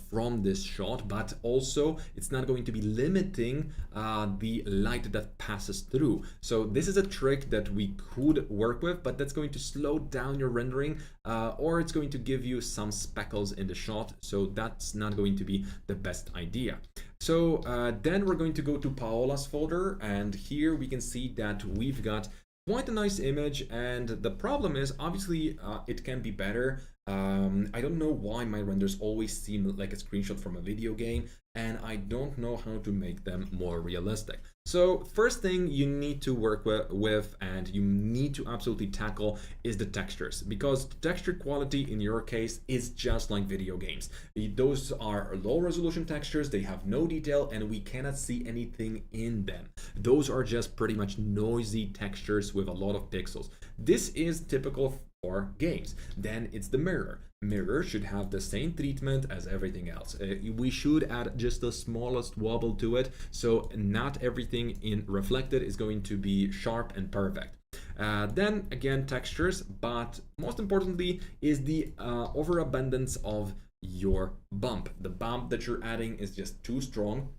from this shot, but also it's not going to be limiting the light that passes through. So this is a trick that we could work with, but that's going to slow down your rendering, or it's going to give you some speckles in the shot. So that's not going to be the best idea. So then we're going to go to Paola's folder, and here we can see that we've got quite a nice image, and the problem is obviously it can be better. I don't know why my renders always seem like a screenshot from a video game, and I don't know how to make them more realistic. So first thing you need to work with and you need to absolutely tackle is the textures, because texture quality in your case is just like video games. Those are low resolution textures, they have no detail, and we cannot see anything in them. Those are just pretty much noisy textures with a lot of pixels. This is typical for games. Then it's the mirror. Mirror should have the same treatment as everything else. We should add just the smallest wobble to it, so not everything in reflected is going to be sharp and perfect. Then again, textures, but most importantly is the overabundance of your bump. The bump that you're adding is just too strong,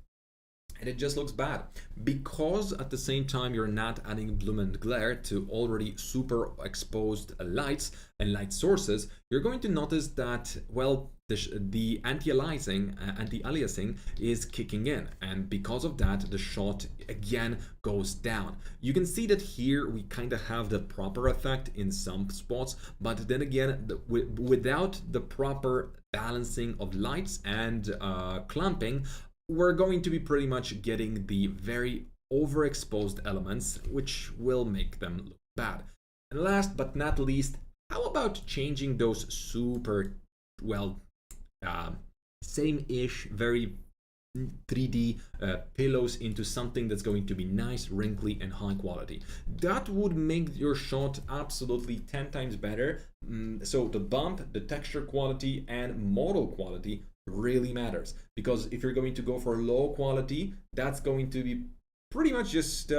and it just looks bad because at the same time you're not adding bloom and glare to already super exposed lights and light sources. You're going to notice that, well, the anti-aliasing is kicking in, and because of that the shot again goes down. You can see that here we kind of have the proper effect in some spots, but then again without the proper balancing of lights and clamping, we're going to be pretty much getting the very overexposed elements, which will make them look bad. And last but not least, how about changing those super, well, same-ish, very 3D pillows into something that's going to be nice, wrinkly, and high quality. That would make your shot absolutely 10 times better. So the bump, the texture quality, and model quality really matters, because if you're going to go for low quality, that's going to be pretty much just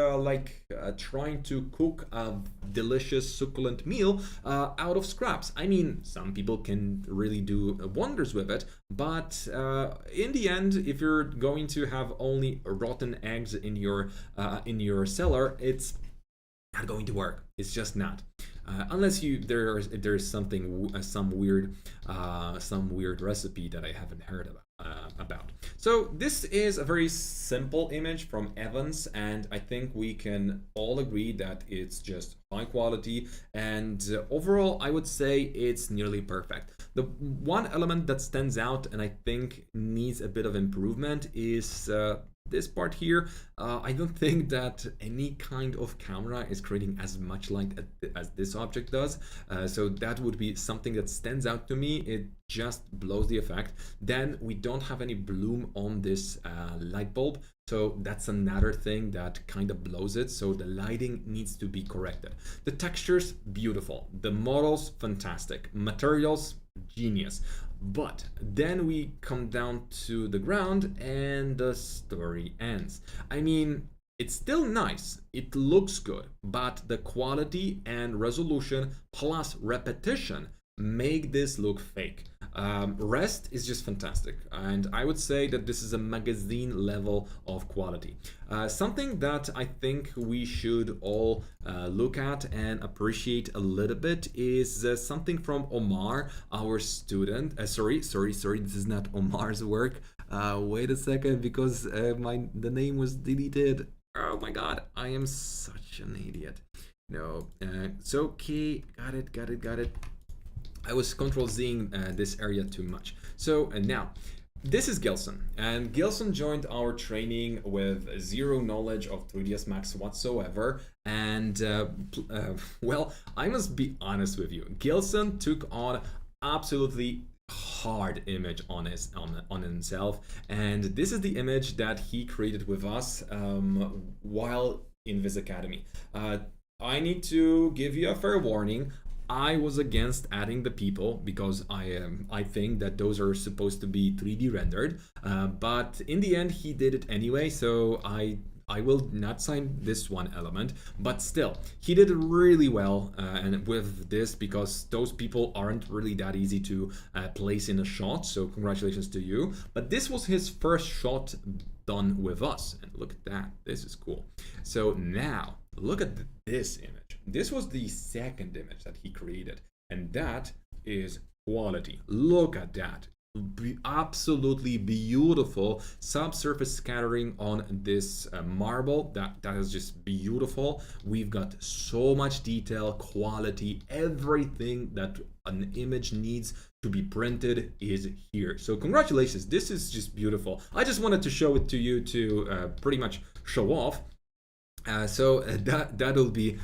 trying to cook a delicious, succulent meal out of scraps. I mean, some people can really do wonders with it, but in the end, if you're going to have only rotten eggs in your cellar, it's not going to work. It's just not. Unless there's something some weird recipe that I haven't heard about. So this is a very simple image from Evans, and I think we can all agree that it's just high quality, and overall I would say it's nearly perfect. The one element that stands out and I think needs a bit of improvement is this part here. I don't think that any kind of camera is creating as much light as this object does. So that would be something that stands out to me. It just blows the effect. Then we don't have any bloom on this light bulb. So that's another thing that kind of blows it. So the lighting needs to be corrected. The textures, beautiful. The models, fantastic. Materials, genius. But then we come down to the ground and the story ends. I mean, it's still nice, it looks good, but the quality and resolution plus repetition make this look fake. Rest is just fantastic, and I would say that this is a magazine level of quality. Something that I think we should all look at and appreciate a little bit is something from Omar, our student. Sorry, this is not Omar's work. Wait a second, because the name was deleted. Oh my god, I am such an idiot. No, it's okay. Got it. I was Control-Zing this area too much. So now, this is Gilson, and Gilson joined our training with zero knowledge of 3ds Max whatsoever, and well, I must be honest with you. Gilson took on absolutely hard image on himself, and this is the image that he created with us while in VizAcademy. I need to give you a fair warning. I was against adding the people because I think that those are supposed to be 3D rendered, but in the end he did it anyway, so I will not sign this one element, but still, he did really well and with this, because those people aren't really that easy to place in a shot, so congratulations to you. But this was his first shot done with us, and look at that, this is cool. So now, look at this image. This was the second image that he created, and that is quality. Look at that. Absolutely beautiful subsurface scattering on this marble. That is just beautiful. We've got so much detail, quality, everything that an image needs to be printed is here. So congratulations, this is just beautiful. I just wanted to show it to you to pretty much show off. So that'll be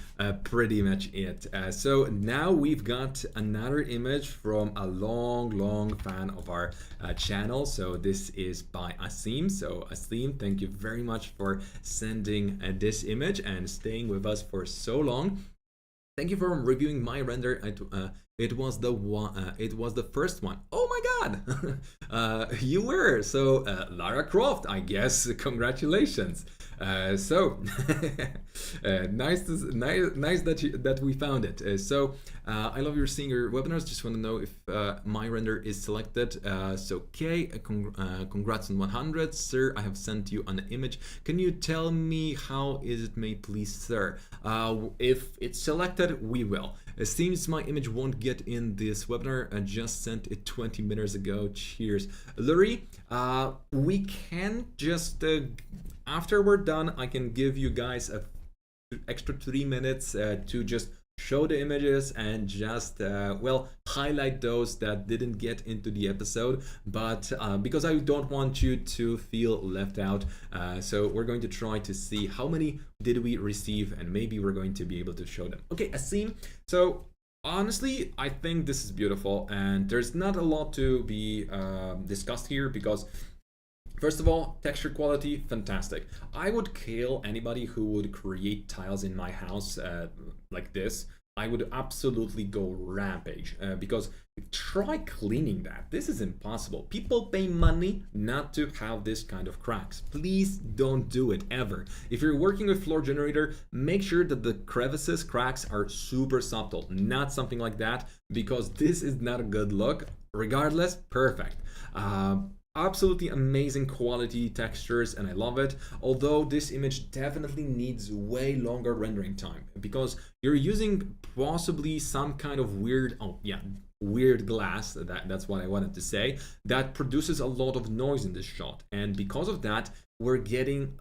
pretty much it. So now we've got another image from a long fan of our channel. So this is by Asim. So Asim, thank you very much for sending this image and staying with us for so long. Thank you for reviewing my render. It was the one. It was the first one. Oh my God, you were. So Lara Croft, I guess. Congratulations. So nice that we found it. So I love your seeing your webinars. Just want to know if my render is selected. So okay, congrats on 100, sir. I have sent you an image. Can you tell me how is it made, please, sir? If it's selected, we will. It seems my image won't get in this webinar. I just sent it 20 minutes ago. Cheers, Lurie. We can just after we're done, I can give you guys a extra 3 minutes to just show the images and just well, highlight those that didn't get into the episode, but because I don't want you to feel left out, so we're going to try to see how many did we receive, and maybe we're going to be able to show them. Okay, Asim, so honestly I think this is beautiful, and there's not a lot to be discussed here, because first of all, texture quality, fantastic. I would kill anybody who would create tiles in my house like this. I would absolutely go rampage because try cleaning that. This is impossible. People pay money not to have this kind of cracks. Please don't do it ever. If you're working with floor generator, make sure that the crevices, cracks are super subtle, not something like that, because this is not a good look. Regardless, perfect. Absolutely amazing quality textures and I love it, although this image definitely needs way longer rendering time because you're using possibly some kind of weird glass, that's what I wanted to say, that produces a lot of noise in this shot, and because of that we're getting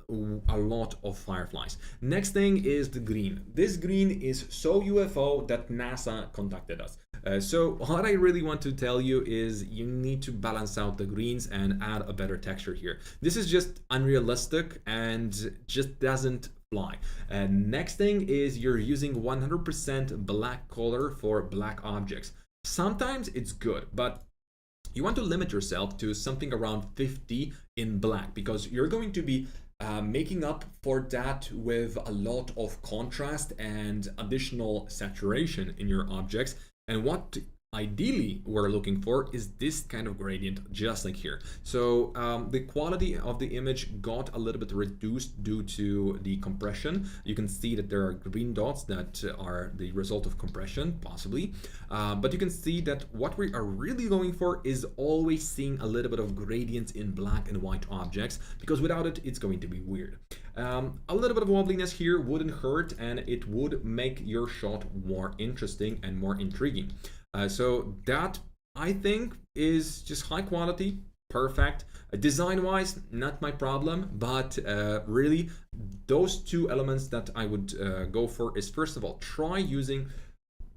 a lot of fireflies. Next thing is the green. This green is so UFO that NASA contacted us. So what I really want to tell you is you need to balance out the greens and add a better texture here. This is just unrealistic and just doesn't fly. Next thing is you're using 100% black color for black objects. Sometimes it's good, but you want to limit yourself to something around 50 in black because you're going to be making up for that with a lot of contrast and additional saturation in your objects. And what ideally we're looking for is this kind of gradient, just like here. So the quality of the image got a little bit reduced due to the compression. You can see that there are green dots that are the result of compression, possibly. But you can see that what we are really going for is always seeing a little bit of gradients in black and white objects, because without it, it's going to be weird. A little bit of wobbliness here wouldn't hurt, and it would make your shot more interesting and more intriguing. So that, I think, is just high quality, perfect. Design-wise, not my problem, but really, those two elements that I would go for is, first of all, try using...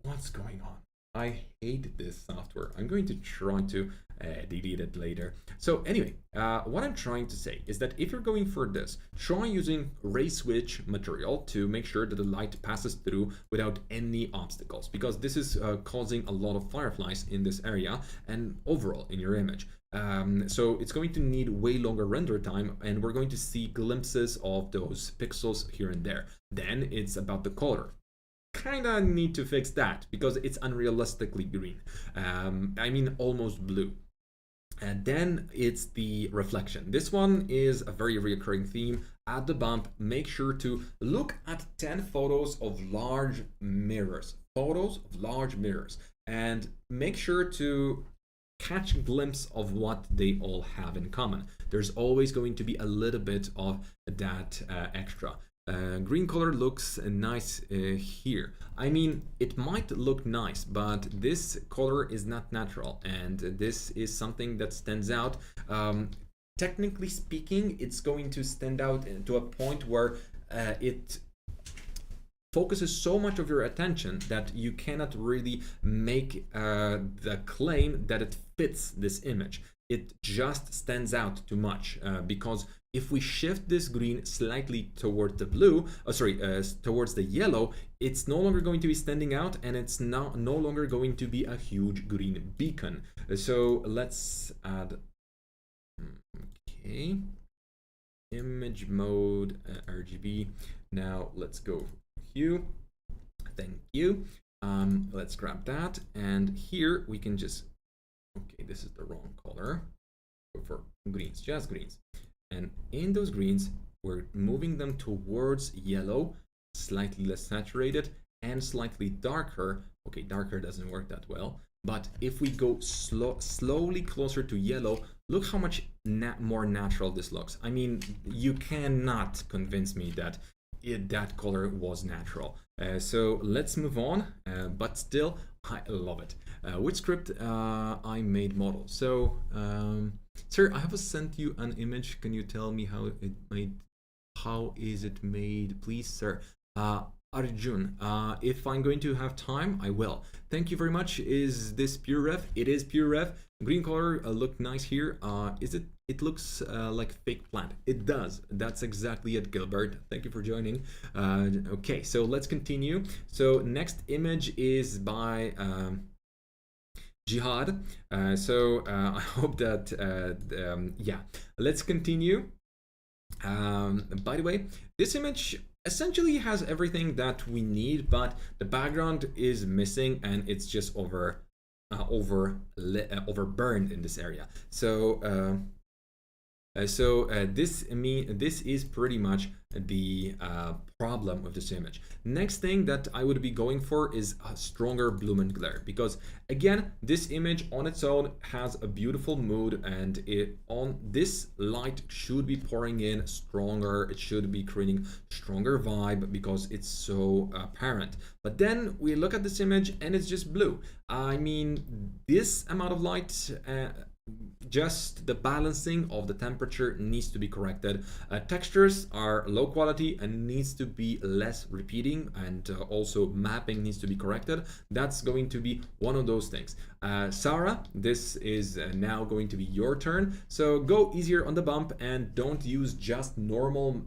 What's going on? I hate this software. I'm going to try to delete it later. So anyway, what I'm trying to say is that if you're going for this, try using ray switch material to make sure that the light passes through without any obstacles, because this is causing a lot of fireflies in this area and overall in your image. So it's going to need way longer render time, and we're going to see glimpses of those pixels here and there. Then it's about the color. Kinda need to fix that because it's unrealistically green. I mean almost blue. And then it's the reflection. This one is a very recurring theme. At the bump, make sure to look at 10 photos of large mirrors. Photos of large mirrors. And make sure to catch a glimpse of what they all have in common. There's always going to be a little bit of that extra. Green color looks nice here. I mean, it might look nice, but this color is not natural, and this is something that stands out. Technically speaking, it's going to stand out to a point where it focuses so much of your attention that you cannot really make the claim that it fits this image. It just stands out too much because if we shift this green slightly toward the blue, towards the yellow, it's no longer going to be standing out, and it's now no longer going to be a huge green beacon. So let's add, okay, image mode, RGB. Now let's go hue. Thank you. Let's grab that, and here we can just, okay, this is the wrong color. Go for greens, just greens. And in those greens, we're moving them towards yellow, slightly less saturated, and slightly darker. Okay, darker doesn't work that well. But if we go slowly closer to yellow, look how much more natural this looks. I mean, you cannot convince me that that color was natural. So let's move on, but still, I love it. Which script I made model? So, sir, I have sent you an image. Can you tell me how it made? How is it made, please, sir? Arjun, if I'm going to have time, I will. Thank you very much. Is this pure ref? It is pure ref. Green color look nice here. Is it? It looks like fake plant. It does. That's exactly it, Gilbert. Thank you for joining. Okay, so let's continue. So next image is by Jihad. I hope that yeah. Let's continue. By the way, this image essentially has everything that we need, but the background is missing and it's just overburned in this area. This is pretty much the problem with this image. Next thing that I would be going for is a stronger bloom and glare, because again, this image on its own has a beautiful mood, and this light should be pouring in stronger. It should be creating stronger vibe because it's so apparent. But then we look at this image and it's just blue. I mean, this amount of light, just the balancing of the temperature needs to be corrected. Textures are low quality and needs to be less repeating, and also mapping needs to be corrected. That's going to be one of those things. Sarah, this is now going to be your turn. So go easier on the bump and don't use just normal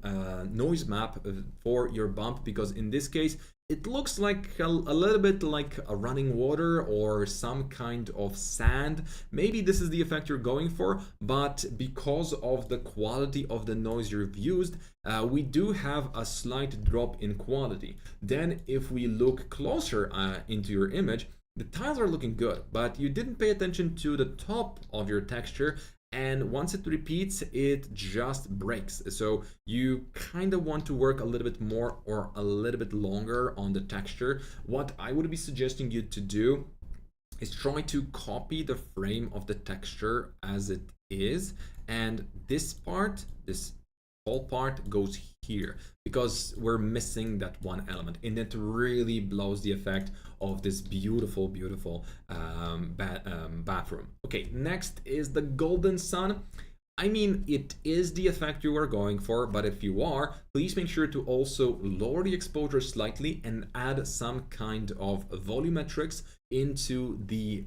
noise map for your bump, because in this case it looks like a little bit like a running water or some kind of sand. Maybe this is the effect you're going for, but because of the quality of the noise you've used, we do have a slight drop in quality. Then if we look closer into your image, the tiles are looking good, but you didn't pay attention to the top of your texture, and once it repeats, it just breaks. So you kind of want to work a little bit more or a little bit longer on the texture. What I would be suggesting you to do is try to copy the frame of the texture as it is, and this part, this whole part goes here, because we're missing that one element, and it really blows the effect of this beautiful bathroom. Okay, next is the golden sun. I mean, it is the effect you are going for, but if you are, please make sure to also lower the exposure slightly and add some kind of volumetrics into the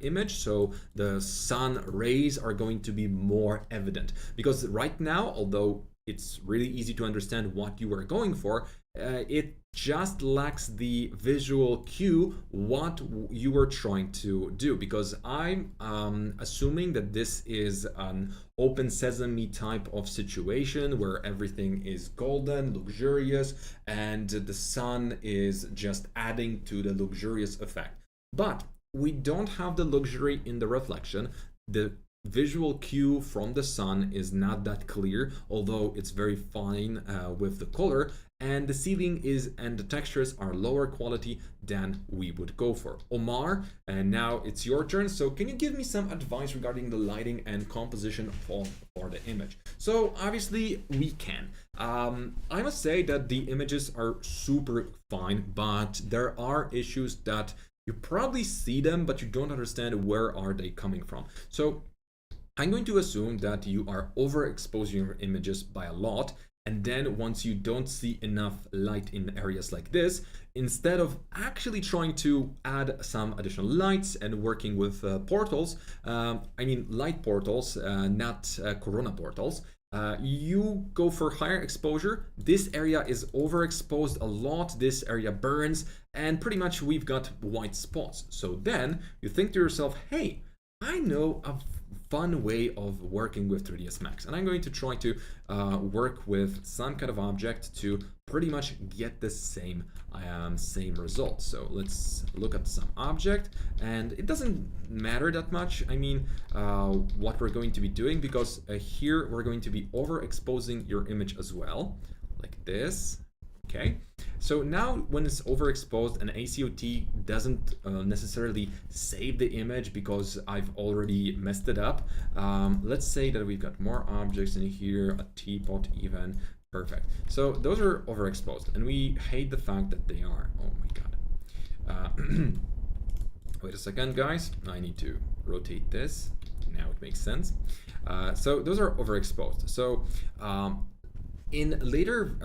image, so the sun rays are going to be more evident. Because right now, although it's really easy to understand what you are going for, it just lacks the visual cue what you were trying to do, because I'm assuming that this is an open sesame type of situation where everything is golden, luxurious, and the sun is just adding to the luxurious effect. But we don't have the luxury in the reflection. The visual cue from the sun is not that clear, although it's very fine with the color, and the ceiling and the textures are lower quality than we would go for. Omar, and now it's your turn. So can you give me some advice regarding the lighting and composition for the image? So obviously we can. I must say that the images are super fine, but there are issues that you probably see them, but you don't understand where are they coming from. So I'm going to assume that you are overexposing your images by a lot, and then once you don't see enough light in areas like this, instead of actually trying to add some additional lights and working with portals, I mean light portals, not corona portals, you go for higher exposure. This area is overexposed a lot, this area burns, and pretty much we've got white spots. So then you think to yourself, hey, I know a fun way of working with 3ds Max, and I'm going to try to work with some kind of object to pretty much get the same result. So let's look at some object, and it doesn't matter that much, I mean, what we're going to be doing, because here we're going to be overexposing your image as well, like this. Okay, so now when it's overexposed, and ACOT doesn't necessarily save the image because I've already messed it up. Let's say that we've got more objects in here, a teapot even. Perfect. So those are overexposed, and we hate the fact that they are. Oh my god. Wait a second, guys. I need to rotate this. Now it makes sense. So those are overexposed. So in later,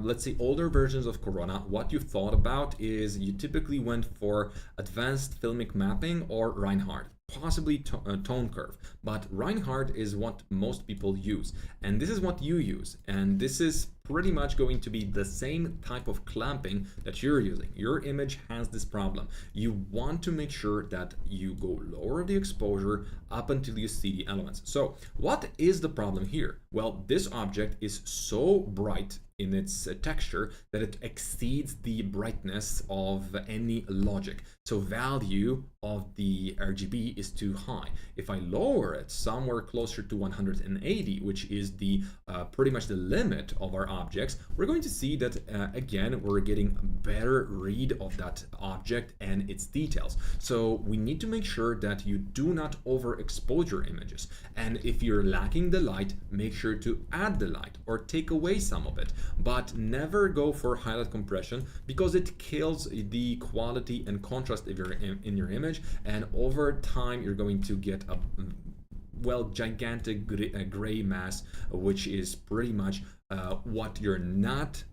let's say older versions of Corona, what you thought about is you typically went for advanced filmic mapping or Reinhardt. possibly tone curve, but Reinhardt is what most people use, and this is what you use, and this is pretty much going to be the same type of clamping that you're using. Your image has this problem. You want to make sure that you go lower the exposure up until you see the elements. So what is the problem here? Well, this object is so bright in its texture that it exceeds the brightness of any logic. So value of the RGB is too high. If I lower it somewhere closer to 180, which is the pretty much the limit of our objects, we're going to see that again, we're getting a better read of that object and its details. So we need to make sure that you do not overexpose your images. And if you're lacking the light, make sure to add the light or take away some of it, but never go for highlight compression because it kills the quality and contrast of in your image, and over time you're going to get a gigantic gray mass, which is pretty much what you're not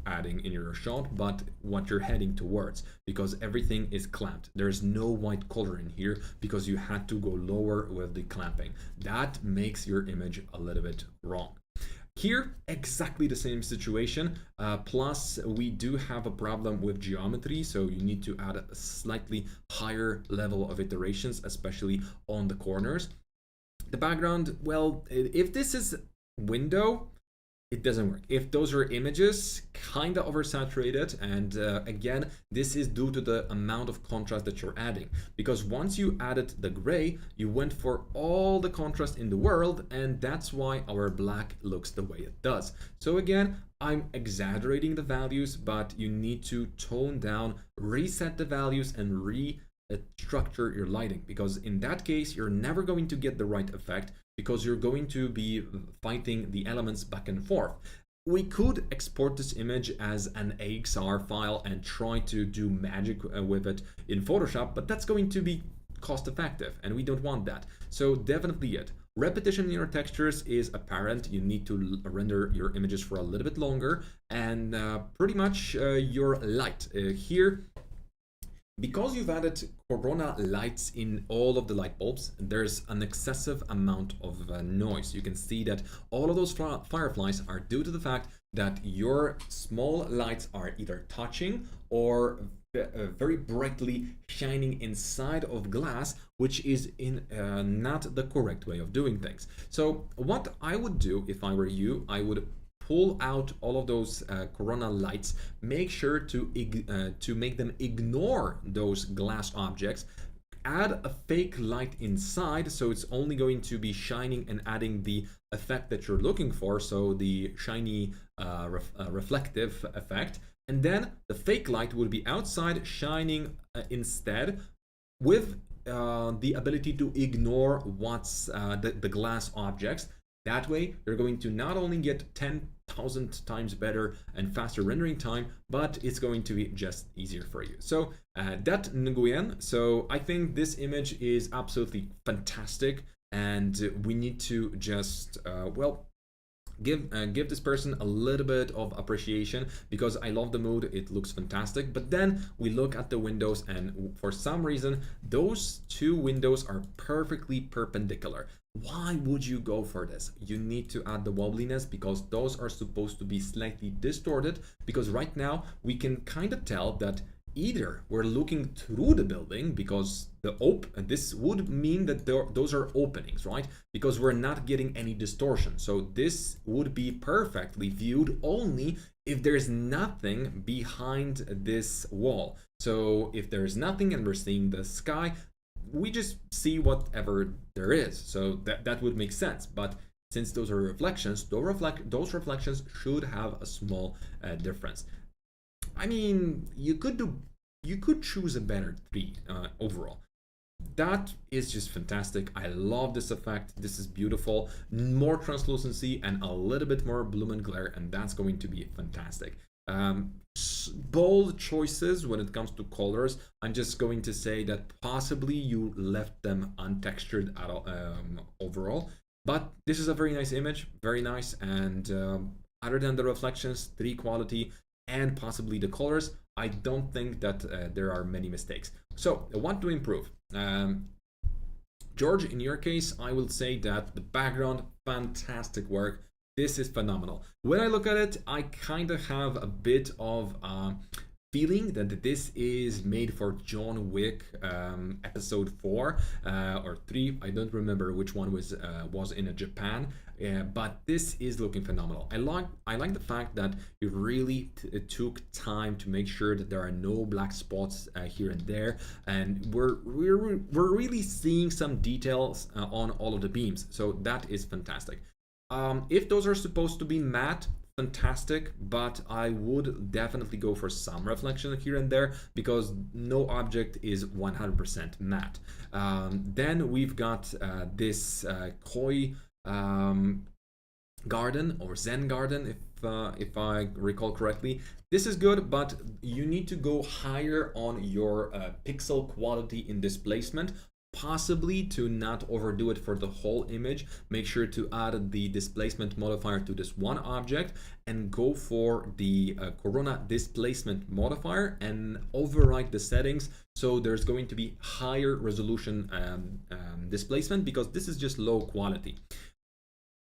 adding in your shot, but what you're heading towards, because everything is clamped. There's no white color in here because you had to go lower with the clamping. That makes your image a little bit wrong. Here, exactly the same situation, plus we do have a problem with geometry, so you need to add a slightly higher level of iterations, especially on the corners. The background, well, if this is window, it doesn't work. If those are images, kind of oversaturated, and again, this is due to the amount of contrast that you're adding. Because once you added the gray, you went for all the contrast in the world, and that's why our black looks the way it does. So again, I'm exaggerating the values, but you need to tone down, reset the values, and structure your lighting, because in that case, you're never going to get the right effect, because you're going to be fighting the elements back and forth. We could export this image as an AXR file and try to do magic with it in Photoshop, but that's going to be cost effective, and we don't want that. So definitely it. Repetition in your textures is apparent. You need to render your images for a little bit longer, and pretty much your light here. Because you've added corona lights in all of the light bulbs, there's an excessive amount of noise. You can see that all of those fireflies are due to the fact that your small lights are either touching or very brightly shining inside of glass, which is in not the correct way of doing things. So what I would do if I were you, I would pull out all of those corona lights, make sure to make them ignore those glass objects, add a fake light inside, so it's only going to be shining and adding the effect that you're looking for, so the shiny reflective effect, and then the fake light will be outside shining instead with the ability to ignore what's the glass objects. That way, you're going to not only get 10,000 times better and faster rendering time, but it's going to be just easier for you. So that Nguyen. So I think this image is absolutely fantastic, and we need to just give this person a little bit of appreciation, because I love the mood. It looks fantastic. But then we look at the windows, and for some reason, those two windows are perfectly perpendicular. Why would you go for this? You need to add the wobbliness, because those are supposed to be slightly distorted, because right now we can kind of tell that either we're looking through the building, because this would mean that those are openings, right? Because we're not getting any distortion. So this would be perfectly viewed only if there's nothing behind this wall. So if there's nothing and we're seeing the sky, we just see whatever there is. So that would make sense. But since those are reflections, those reflections should have a small difference. I mean, you could choose a better 3 overall. That is just fantastic. I love this effect. This is beautiful. More translucency and a little bit more bloom and glare, and that's going to be fantastic. Bold choices when it comes to colors. I'm just going to say that possibly you left them untextured at all, overall. But this is a very nice image, very nice. And other than the reflections, 3 quality, and possibly the colors, I don't think that there are many mistakes. So what to improve? George, in your case, I will say that the background, fantastic work. This is phenomenal. When I look at it, I kind of have a bit of feeling that this is made for John Wick episode 4 or 3. I don't remember which one was in Japan. But this is looking phenomenal. I like the fact that you really took time to make sure that there are no black spots here and there, and we're really seeing some details on all of the beams. So that is fantastic. If those are supposed to be matte, fantastic, but I would definitely go for some reflection here and there because no object is 100% matte. Then we've got this koi garden or Zen garden, if I recall correctly. This is good, but you need to go higher on your pixel quality in displacement, possibly to not overdo it for the whole image. Make sure to add the displacement modifier to this one object and go for the corona displacement modifier and override the settings so there's going to be higher resolution displacement, because this is just low quality.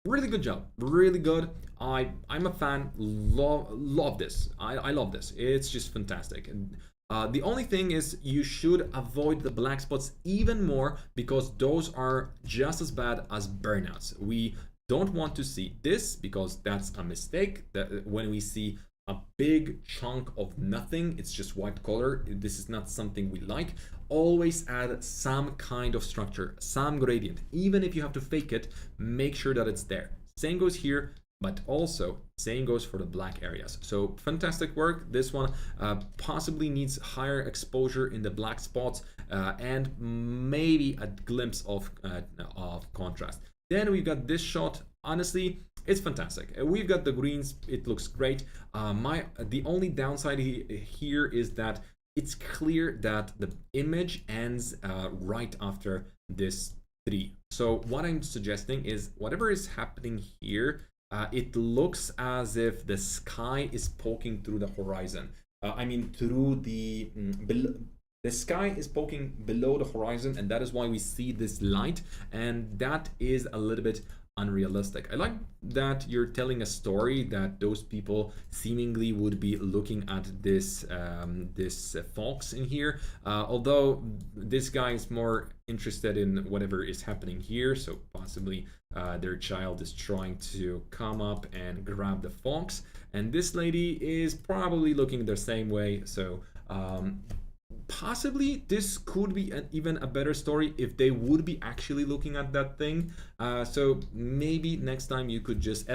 Really good job, really good. I'm a fan. Love this. I love this. It's just fantastic. And the only thing is you should avoid the black spots even more, because those are just as bad as burnouts. We don't want to see this because that's a mistake. That when we see a big chunk of nothing, it's just white color, this is not something we like. Always add some kind of structure, some gradient. Even if you have to fake it, make sure that it's there. Same goes here, but also same goes for the black areas. So fantastic work. This one possibly needs higher exposure in the black spots and maybe a glimpse of contrast. Then we've got this shot. Honestly, it's fantastic. We've got the greens. It looks great. The only downside here is that it's clear that the image ends right after this 3. So what I'm suggesting is whatever is happening here, it looks as if the sky is poking through the horizon. I mean, through the sky is poking below the horizon, and that is why we see this light, and that is a little bit unrealistic. I like that you're telling a story that those people seemingly would be looking at this fox in here, although this guy is more interested in whatever is happening here, so possibly their child is trying to come up and grab the fox, and this lady is probably looking the same way. So possibly this could be even a better story if they would be actually looking at that thing. So maybe next time you could just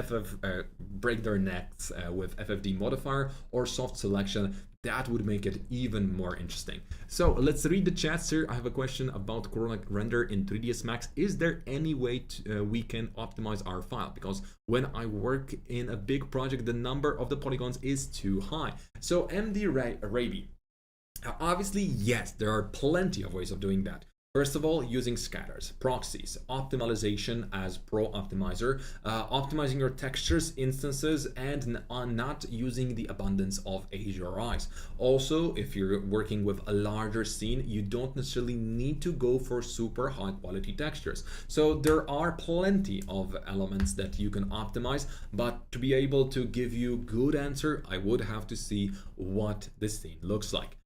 break their necks with FFD modifier or soft selection. That would make it even more interesting. So let's read the chats here. I have a question about Corona render in 3ds Max. Is there any way we can optimize our file? Because when I work in a big project, the number of the polygons is too high. So MD Raby. Obviously, yes, there are plenty of ways of doing that. First of all, using scatters, proxies, optimization as pro optimizer, optimizing your textures, instances, and not using the abundance of HDRIs. Also, if you're working with a larger scene, you don't necessarily need to go for super high quality textures. So there are plenty of elements that you can optimize, but to be able to give you good answer, I would have to see what the scene looks like.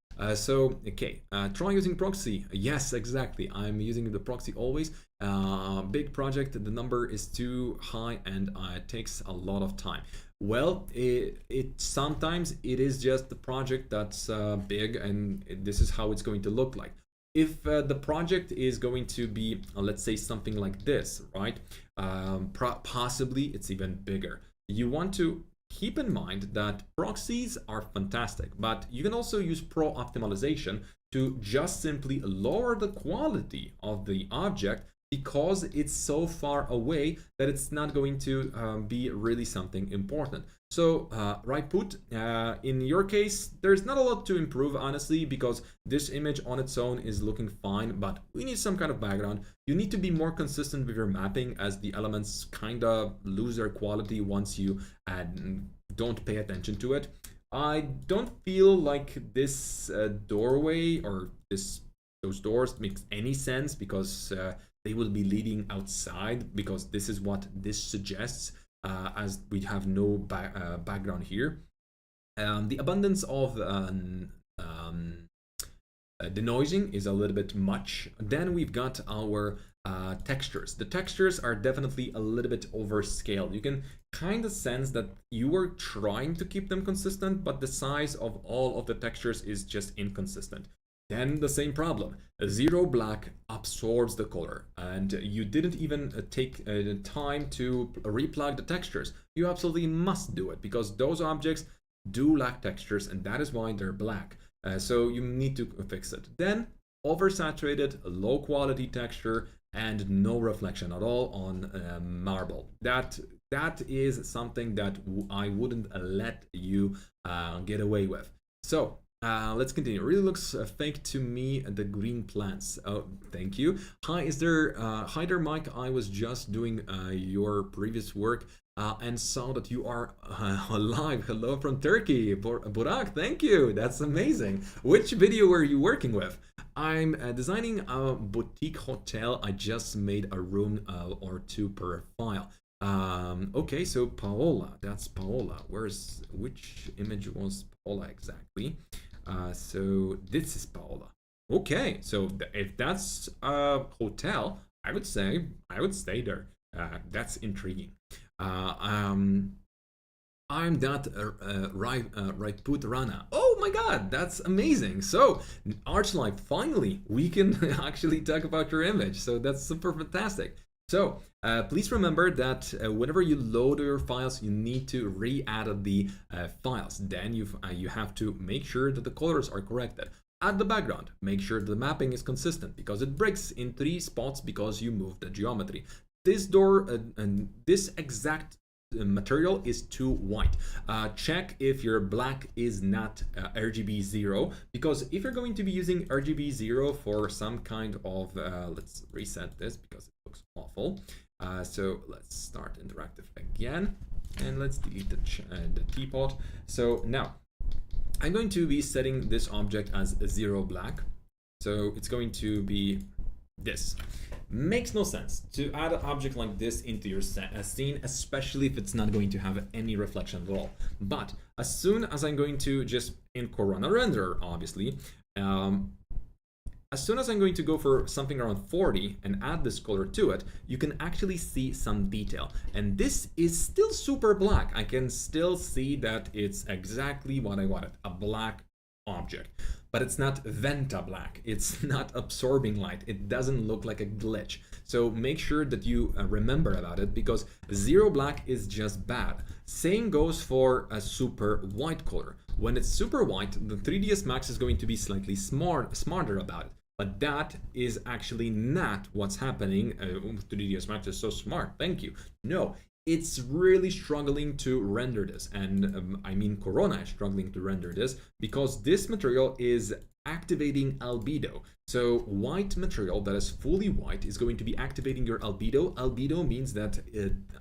Try using proxy. Yes, exactly. I'm using the proxy always. Big project, the number is too high and it takes a lot of time. Well, sometimes it is just the project that's big, and this is how it's going to look like. If the project is going to be, let's say, something like this, right? Possibly it's even bigger. You want to keep in mind that proxies are fantastic, but you can also use pro optimization to just simply lower the quality of the object because it's so far away that it's not going to be really something important. So right put, in your case, there's not a lot to improve, honestly, because this image on its own is looking fine, but we need some kind of background. You need to be more consistent with your mapping, as the elements kind of lose their quality once you don't pay attention to it. I don't feel like this doorway or those doors makes any sense, because they will be leading outside, because this is what this suggests, as we have no background here. The abundance of denoising is a little bit much. Then we've got our textures. The textures are definitely a little bit overscaled. You can kind of sense that you are trying to keep them consistent, but the size of all of the textures is just inconsistent. Then the same problem. Zero black absorbs the color, and you didn't even take time to replug the textures. You absolutely must do it, because those objects do lack textures, and that is why they're black. So you need to fix it. Then oversaturated, low quality texture, and no reflection at all on marble. That is something that I wouldn't let you get away with. So let's continue. It really looks fake to me, the green plants. Oh, thank you. Hi there, Mike. I was just doing your previous work and saw that you are alive. Hello from Turkey. Burak, thank you. That's amazing. Which video were you working with? I'm designing a boutique hotel. I just made a room or two per file. Okay, so Paola, that's Paola. Which image was Paola exactly? So this is Paola. Okay, so if that's a hotel, I would say I would stay there. That's intriguing. I'm that Raiput Rana. Oh my god, that's amazing. So Archlight, finally we can actually talk about your image. So that's super fantastic. So please remember that whenever you load your files, you need to re-add the files. Then you have to make sure that the colors are corrected. Add the background. Make sure the mapping is consistent, because it breaks in 3 spots because you moved the geometry. This door and this exact material is too white. Check if your black is not RGB 0, because if you're going to be using RGB 0 for some kind of let's reset this because it looks awful. So let's start interactive again, and let's delete the teapot. So now I'm going to be setting this object as 0 black, so it's going to be this. Makes no sense to add an object like this into your scene, especially if it's not going to have any reflection at all. But as soon as I'm going to just in Corona Renderer, obviously, as soon as I'm going to go for something around 40 and add this color to it, you can actually see some detail. And this is still super black. I can still see that it's exactly what I wanted, a black object. But it's not Venta black. It's not absorbing light. It doesn't look like a glitch. So make sure that you remember about it, because 0 black is just bad. Same goes for a super white color. When it's super white, the 3ds Max is going to be slightly smarter about it. But that is actually not what's happening. 3ds Max is so smart. Thank you. No. It's really struggling to render this, and I mean Corona is struggling to render this, because this material is activating albedo. So white material that is fully white is going to be activating your albedo. Albedo means that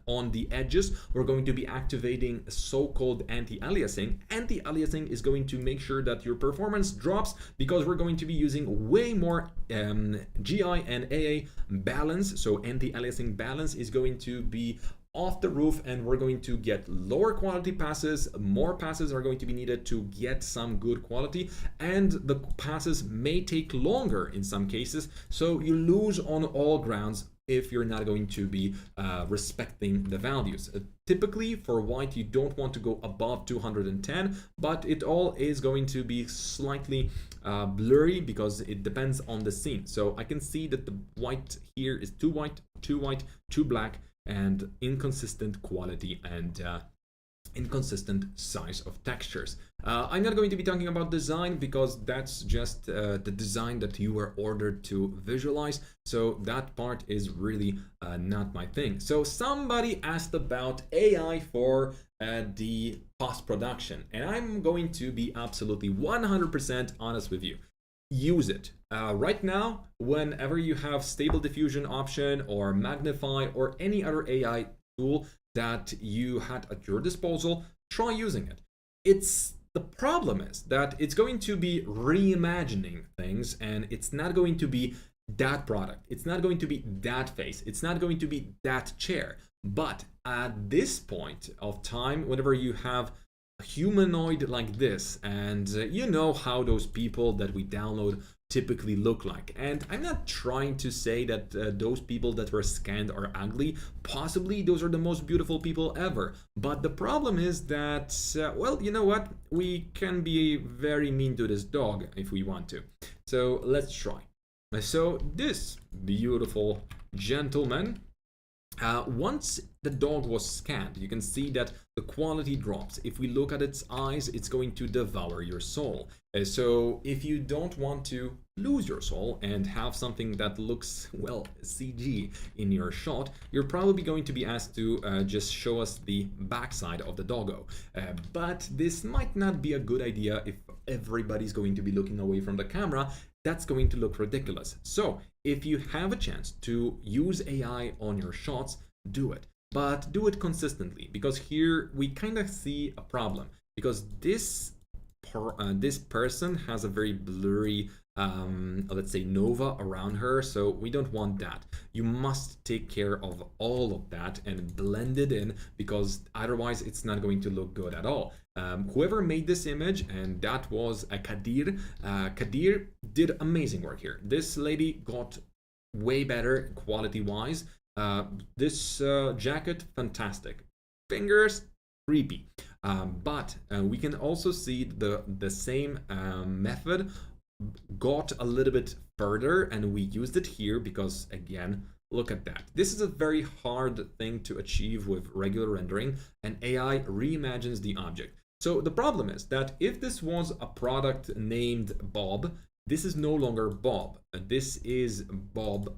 on the edges we're going to be activating so-called anti-aliasing. Anti-aliasing is going to make sure that your performance drops, because we're going to be using way more GI and AA balance. So anti-aliasing balance is going to be off the roof, and we're going to get lower quality passes. More passes are going to be needed to get some good quality, and the passes may take longer in some cases, so you lose on all grounds if you're not going to be respecting the values. Typically for white you don't want to go above 210, but it all is going to be slightly blurry because it depends on the scene. So I can see that the white here is too white, too black, and inconsistent quality and inconsistent size of textures. I'm not going to be talking about design, because that's just the design that you were ordered to visualize. So that part is really not my thing. So somebody asked about AI for the post-production, and I'm going to be absolutely 100% honest with you. Use it. Right now, whenever you have stable diffusion option or magnify or any other AI tool that you had at your disposal, try using it. The problem is that it's going to be reimagining things, and it's not going to be that product. It's not going to be that face. It's not going to be that chair. But at this point of time, whenever you have a humanoid like this, and you know how those people that we download typically look like. And I'm not trying to say that those people that were scanned are ugly. Possibly those are the most beautiful people ever. But the problem is that, well, you know what? We can be very mean to this dog if we want to. So let's try. So this beautiful gentleman, once the dog was scanned, you can see that the quality drops. If we look at its eyes, it's going to devour your soul. So if you don't want to lose your soul and have something that looks, well, CG in your shot, you're probably going to be asked to just show us the backside of the doggo. But this might not be a good idea if everybody's going to be looking away from the camera. That's going to look ridiculous. So if you have a chance to use AI on your shots, do it. But do it consistently, because here we kind of see a problem, because this person has a very blurry, let's say, nova around her, so we don't want that. You must take care of all of that and blend it in, because otherwise it's not going to look good at all. Whoever made this image, and that was Kadir, Kadir did amazing work here. This lady got way better quality-wise. This jacket, fantastic. Fingers, creepy. But we can also see the same method got a little bit further, and we used it here because, again, look at that. This is a very hard thing to achieve with regular rendering, and AI reimagines the object. So the problem is that if this was a product named Bob, this is no longer Bob. This is Bob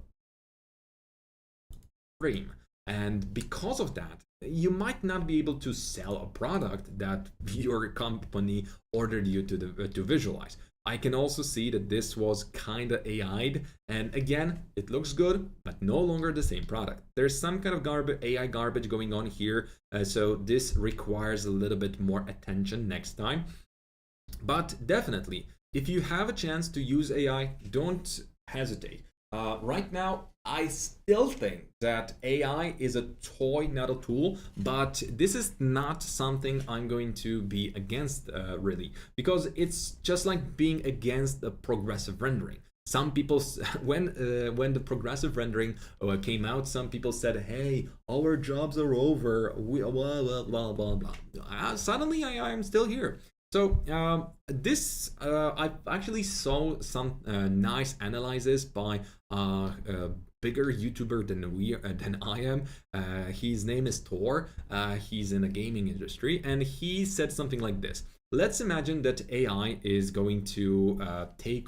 Cream. And because of that, you might not be able to sell a product that your company ordered you to visualize. I can also see that this was kind of AI'd, and again, it looks good, but no longer the same product. There's some kind of AI garbage going on here, so this requires a little bit more attention next time. But definitely, if you have a chance to use AI, don't hesitate. Right now, I still think that AI is a toy, not a tool, but this is not something I'm going to be against, really, because it's just like being against the progressive rendering. Some people, when the progressive rendering came out, some people said, "Hey, our jobs are over." Blah blah blah blah. Suddenly, I am still here. So this I actually saw some nice analysis by a bigger YouTuber than I am. His name is Thor. He's in the gaming industry, and he said something like this: let's imagine that AI is going to take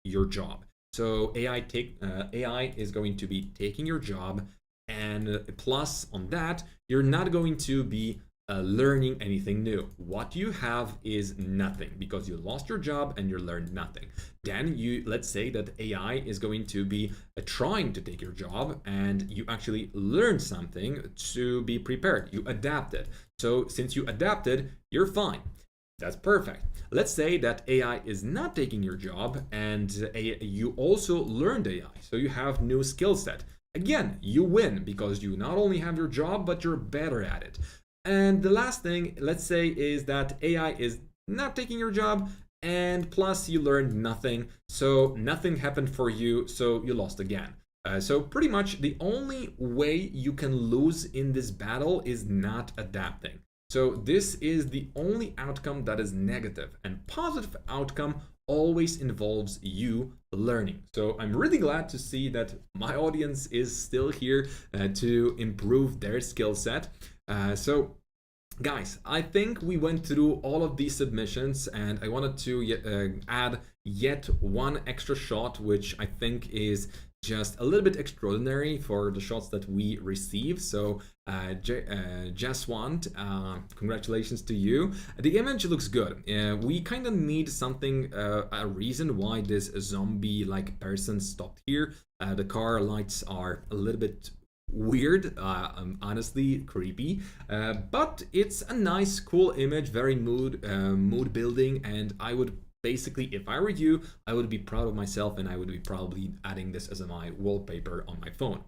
your job. So AI is going to be taking your job, and plus on that, you're not going to be learning anything new. What you have is nothing, because you lost your job and you learned nothing. Then let's say that AI is going to be trying to take your job, and you actually learned something to be prepared. You adapted. So since you adapted, you're fine. That's perfect. Let's say that AI is not taking your job, and you also learned AI, so you have new skill set. Again, you win, because you not only have your job, but you're better at it. And the last thing, let's say, is that AI is not taking your job, and plus you learned nothing, so nothing happened for you, so you lost again. So pretty much the only way you can lose in this battle is not adapting. So this is the only outcome that is negative, and positive outcome always involves you learning. So I'm really glad to see that my audience is still here to improve their skill set. So guys, I think we went through all of these submissions, and I wanted to add yet one extra shot, which I think is just a little bit extraordinary for the shots that we receive. So Jaswant, congratulations to you. The image looks good. We kind of need something, a reason why this zombie-like person stopped here. The car lights are a little bit weird, honestly creepy, but it's a nice, cool image, very mood building, and I would basically, if I were you, I would be proud of myself and I would be probably adding this as my wallpaper on my phone.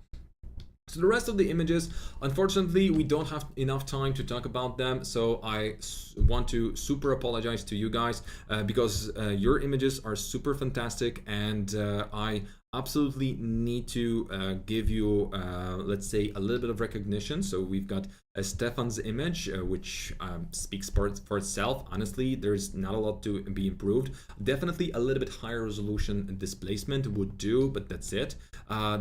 So the rest of the images, unfortunately, we don't have enough time to talk about them. So I want to super apologize to you guys because your images are super fantastic, and I absolutely need to give you, let's say, a little bit of recognition. So we've got Stefan's image, which speaks for itself. Honestly, there's not a lot to be improved. Definitely a little bit higher resolution displacement would do, but that's it.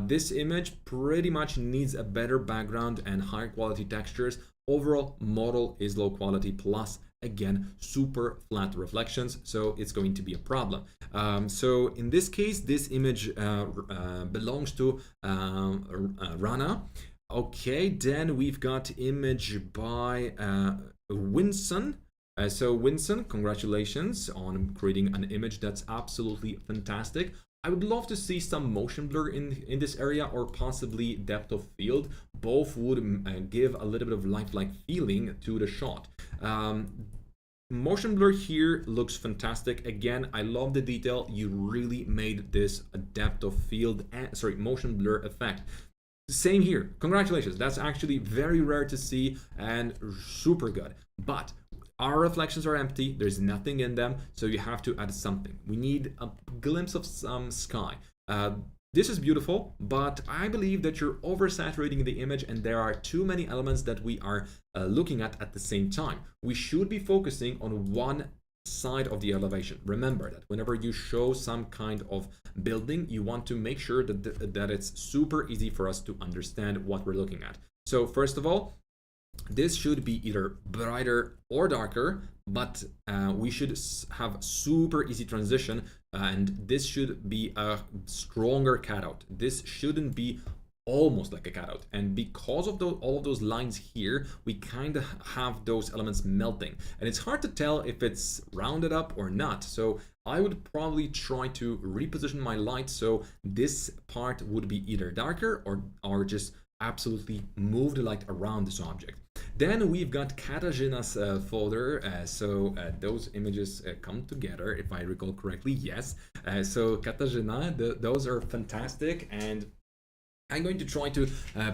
This image pretty much needs a better background and higher quality textures. Overall model is low quality, plus again super flat reflections, so it's going to be a problem. So in this case, this image belongs to Rana. Okay, then we've got image by Winson. So Winson, congratulations on creating an image that's absolutely fantastic. I would love to see some motion blur in this area, or possibly depth of field. Both would give a little bit of lifelike feeling to the shot. Motion blur here looks fantastic. Again, I love the detail. You really made this a depth of field, motion blur effect. Same here. Congratulations. That's actually very rare to see and super good. But our reflections are empty. There's nothing in them, so you have to add something. We need a glimpse of some sky. This is beautiful, but I believe that you're oversaturating the image and there are too many elements that we are looking at the same time. We should be focusing on one side of the elevation. Remember that whenever you show some kind of building, you want to make sure that it's super easy for us to understand what we're looking at. So first of all, this should be either brighter or darker, but we should have super easy transition, and this should be a stronger cutout. This shouldn't be almost like a cutout, and because of all of those lines here, we kind of have those elements melting, and it's hard to tell if it's rounded up or not. So I would probably try to reposition my light so this part would be either darker or just absolutely move the light around this object. Then we've got Katarzyna's folder, so those images come together, if I recall correctly. Yes, so Katarzyna, those are fantastic, and I'm going to try to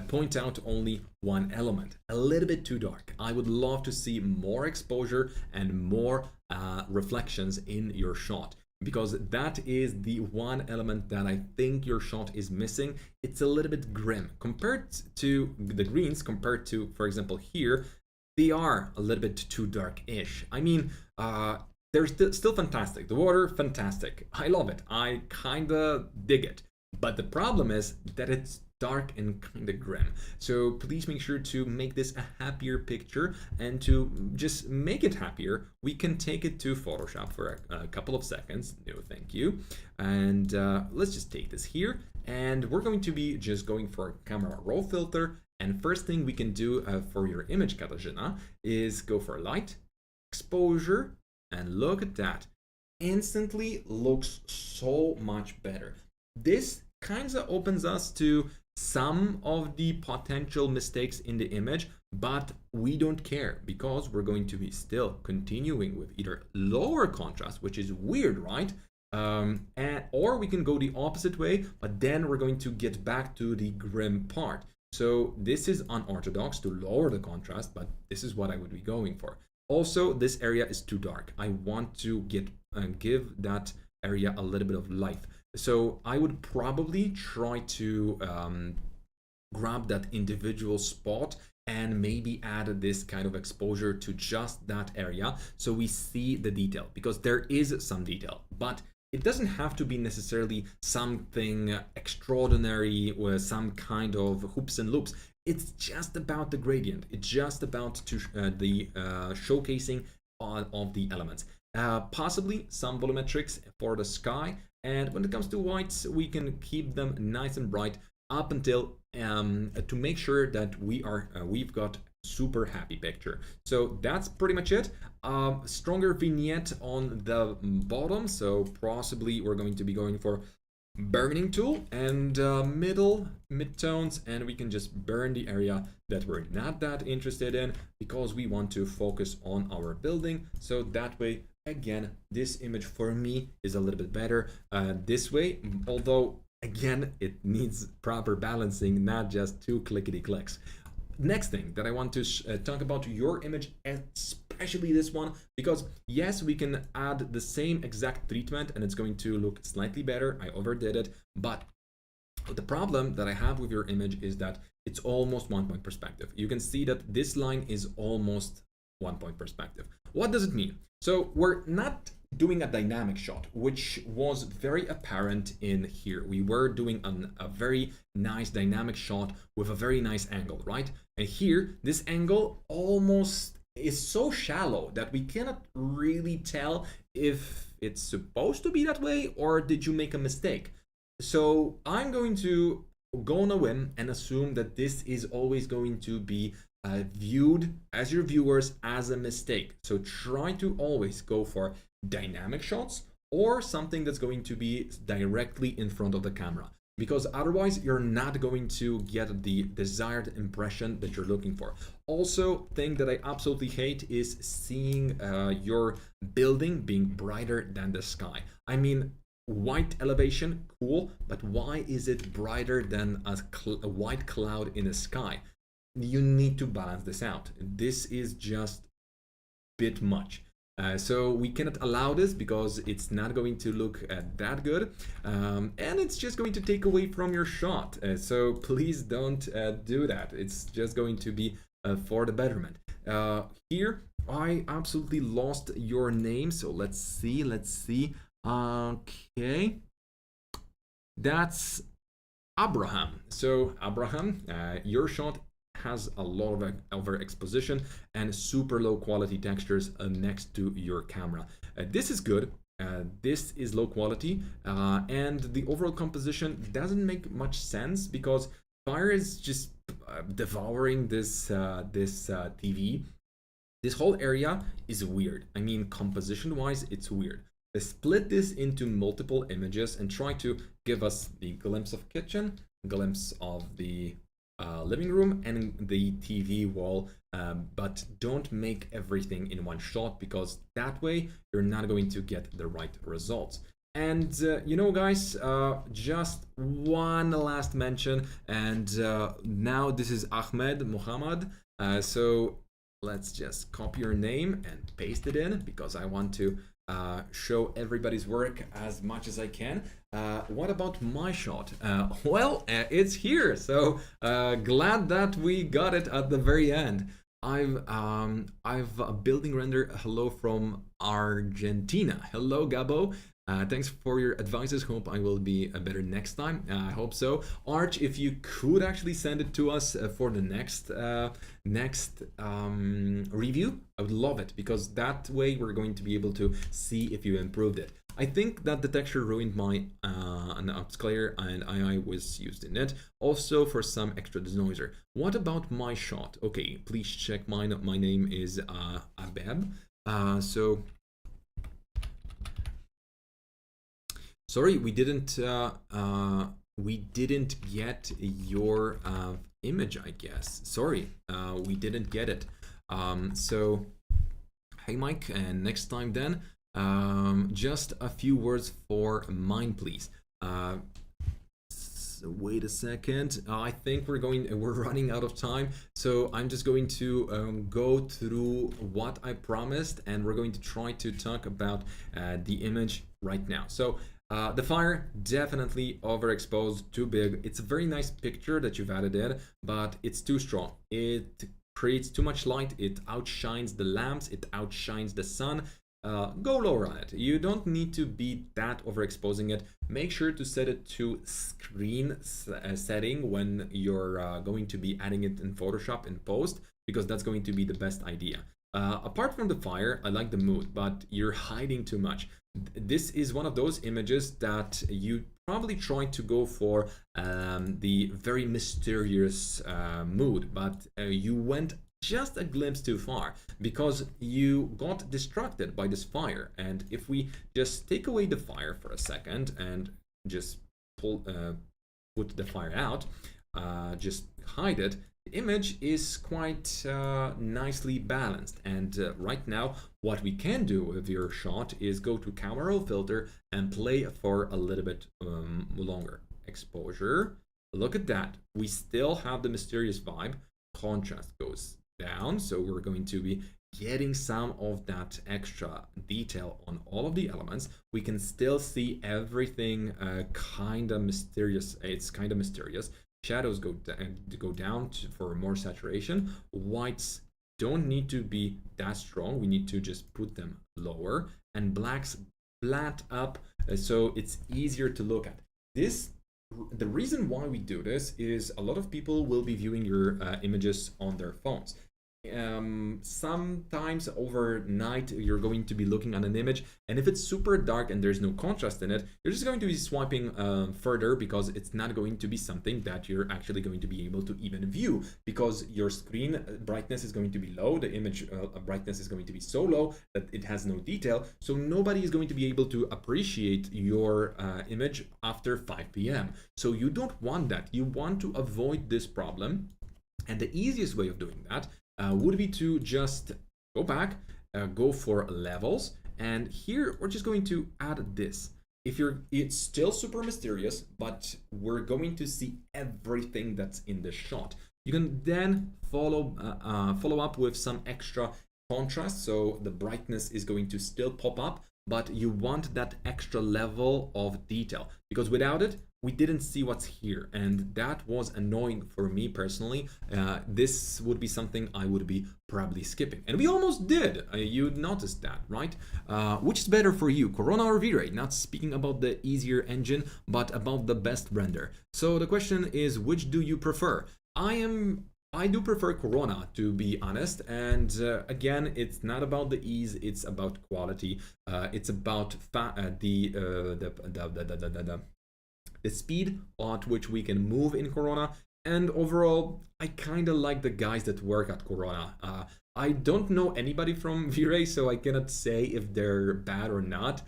point out only one element, a little bit too dark. I would love to see more exposure and more reflections in your shot, because that is the one element that I think your shot is missing. It's a little bit grim compared to the greens, compared to, for example, here, they are a little bit too dark-ish. I mean, they're still fantastic. The water, fantastic. I love it. I kinda dig it. But the problem is that it's dark and kind of grim. So please make sure to make this a happier picture, and to just make it happier, we can take it to Photoshop for a couple of seconds. No, thank you. And let's just take this here, and we're going to be just going for a camera raw filter. And first thing we can do for your image, Katarzyna, is go for light, exposure, and look at that. Instantly looks so much better. This kind of opens us to some of the potential mistakes in the image, but we don't care, because we're going to be still continuing with either lower contrast, which is weird, right? Or we can go the opposite way, but then we're going to get back to the grim part. So this is unorthodox to lower the contrast, but this is what I would be going for. Also, this area is too dark. I want to give that area a little bit of life. So I would probably try to grab that individual spot and maybe add this kind of exposure to just that area, so we see the detail, because there is some detail, but it doesn't have to be necessarily something extraordinary with some kind of hoops and loops. It's just about the gradient. It's just about the showcasing of the elements. Possibly some volumetrics for the sky. And when it comes to whites, we can keep them nice and bright up until to make sure that we've got super happy picture. So that's pretty much it. Stronger vignette on the bottom, so possibly we're going to be going for burning tool, and mid-tones, and we can just burn the area that we're not that interested in, because we want to focus on our building, so that way again, this image for me is a little bit better this way, although again, it needs proper balancing, not just two clickety clicks. Next thing that I want to talk about your image, especially this one, because yes, we can add the same exact treatment and it's going to look slightly better. I overdid it, but the problem that I have with your image is that it's almost 1 point perspective. You can see that this line is almost 1 point perspective. What does it mean? So we're not doing a dynamic shot, which was very apparent in here. We were doing a very nice dynamic shot with a very nice angle, right? And here, this angle almost is so shallow that we cannot really tell if it's supposed to be that way or did you make a mistake. So I'm going to go on a whim and assume that this is always going to be viewed as your viewers as a mistake. So try to always go for dynamic shots or something that's going to be directly in front of the camera, because otherwise you're not going to get the desired impression that you're looking for. Also, thing that I absolutely hate is seeing your building being brighter than the sky. I mean, white elevation, cool, but why is it brighter than a white cloud in the sky? You need to balance this out. This is just a bit much. So we cannot allow this because it's not going to look that good, and it's just going to take away from your shot. So please don't do that. It's just going to be for the betterment. Here, I absolutely lost your name. So let's see. Okay, that's Abraham. So Abraham, your shot has a lot of overexposition and super low quality textures next to your camera. This is good. This is low quality, and the overall composition doesn't make much sense because fire is just devouring this TV. This whole area is weird. I mean, composition-wise, it's weird. Split this into multiple images and try to give us the glimpse of kitchen, glimpse of the living room and the TV wall, but don't make everything in one shot because that way you're not going to get the right results. And you know, guys, just one last mention, and now this is Ahmed Muhammad. So let's just copy your name and paste it in because I want to show everybody's work as much as I can. What about my shot? Well, it's here. So glad that we got it at the very end. I've a building render. Hello from Argentina. Hello, Gabo. Thanks for your advices. Hope I will be better next time. I hope so. Arch, if you could actually send it to us for the next review, I would love it because that way we're going to be able to see if you improved it. I think that the texture ruined my an upscaler and I was used in it. Also for some extra denoiser. What about my shot? Okay, please check mine. My name is Abeb. So. Sorry, we didn't get your image, I guess. Sorry, we didn't get it. So, hey Mike, and next time then, just a few words for mine, please. So wait a second. I think we're running out of time. So I'm just going to go through what I promised, and we're going to try to talk about the image right now. So. The fire, definitely overexposed, too big. It's a very nice picture that you've added in, but it's too strong. It creates too much light. It outshines the lamps. It outshines the sun. Go lower on it. You don't need to be that overexposing it. Make sure to set it to screen setting when you're going to be adding it in Photoshop in post, because that's going to be the best idea. Apart from the fire, I like the mood, but you're hiding too much. This is one of those images that you probably try to go for the very mysterious mood, but you went just a glimpse too far because you got distracted by this fire. And if we just take away the fire for a second and just put the fire out, just hide it, the image is quite nicely balanced. And right now, what we can do with your shot is go to camera roll filter and play for a little bit longer. Exposure. Look at that. We still have the mysterious vibe. Contrast goes down, so we're going to be getting some of that extra detail on all of the elements. We can still see everything kind of mysterious. It's kind of mysterious. Shadows go down for more saturation. Whites don't need to be that strong. We need to just put them lower, and blacks flat up so it's easier to look at. The reason why we do this is a lot of people will be viewing your images on their phones. Sometimes overnight you're going to be looking at an image, and if it's super dark and there's no contrast in it, you're just going to be swiping further, because it's not going to be something that you're actually going to be able to even view, because your screen brightness is going to be low, the image brightness is going to be so low that it has no detail, so nobody is going to be able to appreciate your image after 5 p.m. So you don't want that. You want to avoid this problem, and the easiest way of doing that would be to just go back, go for levels, and here we're just going to add this. It's still super mysterious, but we're going to see everything that's in the shot. You can then follow up with some extra contrast, so the brightness is going to still pop up, but you want that extra level of detail, because without it, we didn't see what's here, and that was annoying for me personally. This would be something I would be probably skipping, and we almost did. You noticed that, right? Which is better for you, Corona or V-Ray? Not speaking about the easier engine, but about the best render. So the question is, which do you prefer? I do prefer Corona, to be honest, and again, it's not about the ease, it's about quality. It's about the speed at which we can move in Corona, and overall, I kind of like the guys that work at Corona. I don't know anybody from V-Ray, so I cannot say if they're bad or not.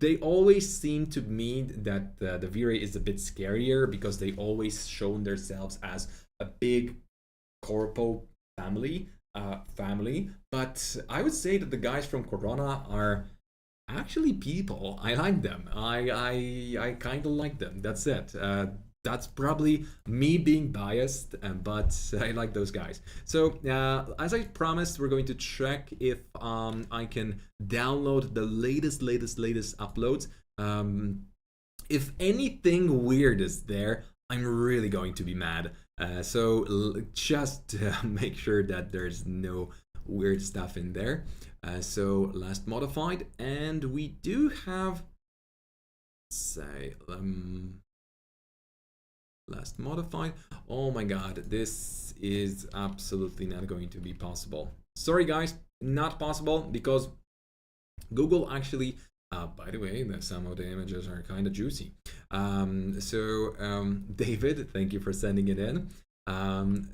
They always seem to me that the V-Ray is a bit scarier, because they always shown themselves as a big corpo family. But I would say that the guys from Corona are actually people. I like them. I kind of like them. That's it. That's probably me being biased, but I like those guys. So as I promised, we're going to check if I can download the latest uploads. If anything weird is there, I'm really going to be mad. So just make sure that there's no weird stuff in there. So last modified, and we do have, say, last modified. Oh my god, this is absolutely not going to be possible. Sorry guys, not possible, because Google actually, by the way, some of the images are kind of juicy. David, thank you for sending it in.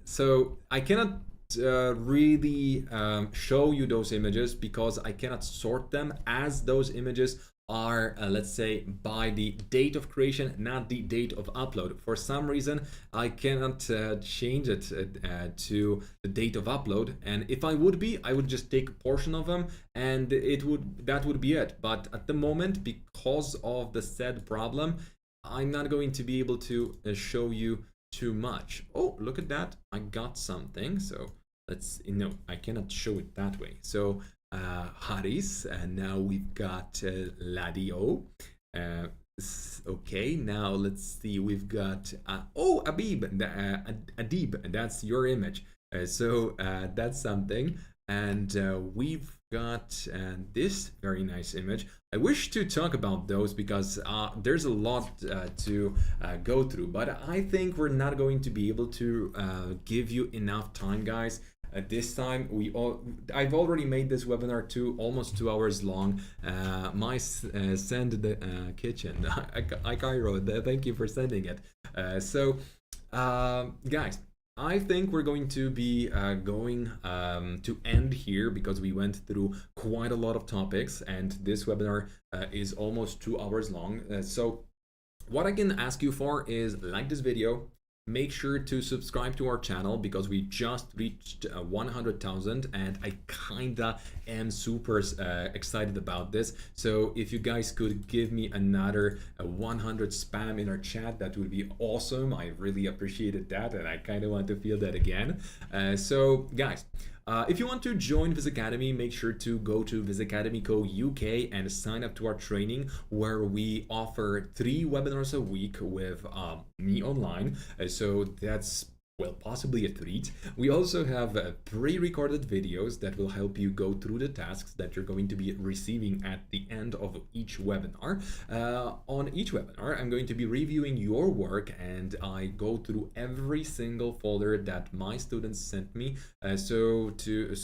So I cannot really show you those images, because I cannot sort them, as those images are let's say by the date of creation, not the date of upload. For some reason I cannot change it to the date of upload, and if I would just take a portion of them, and that would be it. But at the moment, because of the said problem, I'm not going to be able to show you too much. Oh, look at that, I got something. So I cannot show it that way. So Haris, and now we've got Ladio. Okay, now let's see, we've got Adib, that's your image. So that's something. And we've got this very nice image. I wish to talk about those, because there's a lot to go through, but I think we're not going to be able to give you enough time, guys. This time I've already made this webinar almost 2 hours long. My send the kitchen. I Cairo, thank you for sending it. Guys, I think we're going to be going to end here, because we went through quite a lot of topics, and this webinar is almost 2 hours long. So what I can ask you for is like this video, make sure to subscribe to our channel because we just reached 100,000 and I kinda am super excited about this. So if you guys could give me another 100 spam in our chat, that would be awesome. I really appreciated that and I kind of want to feel that again. So guys, if you want to join VizAcademy, make sure to go to VizAcademy Co. UK and sign up to our training where we offer 3 webinars a week with me online. So that's, well, possibly a treat. We also have pre-recorded videos that will help you go through the tasks that you're going to be receiving at the end of each webinar. On each webinar, I'm going to be reviewing your work and I go through every single folder that my students sent me so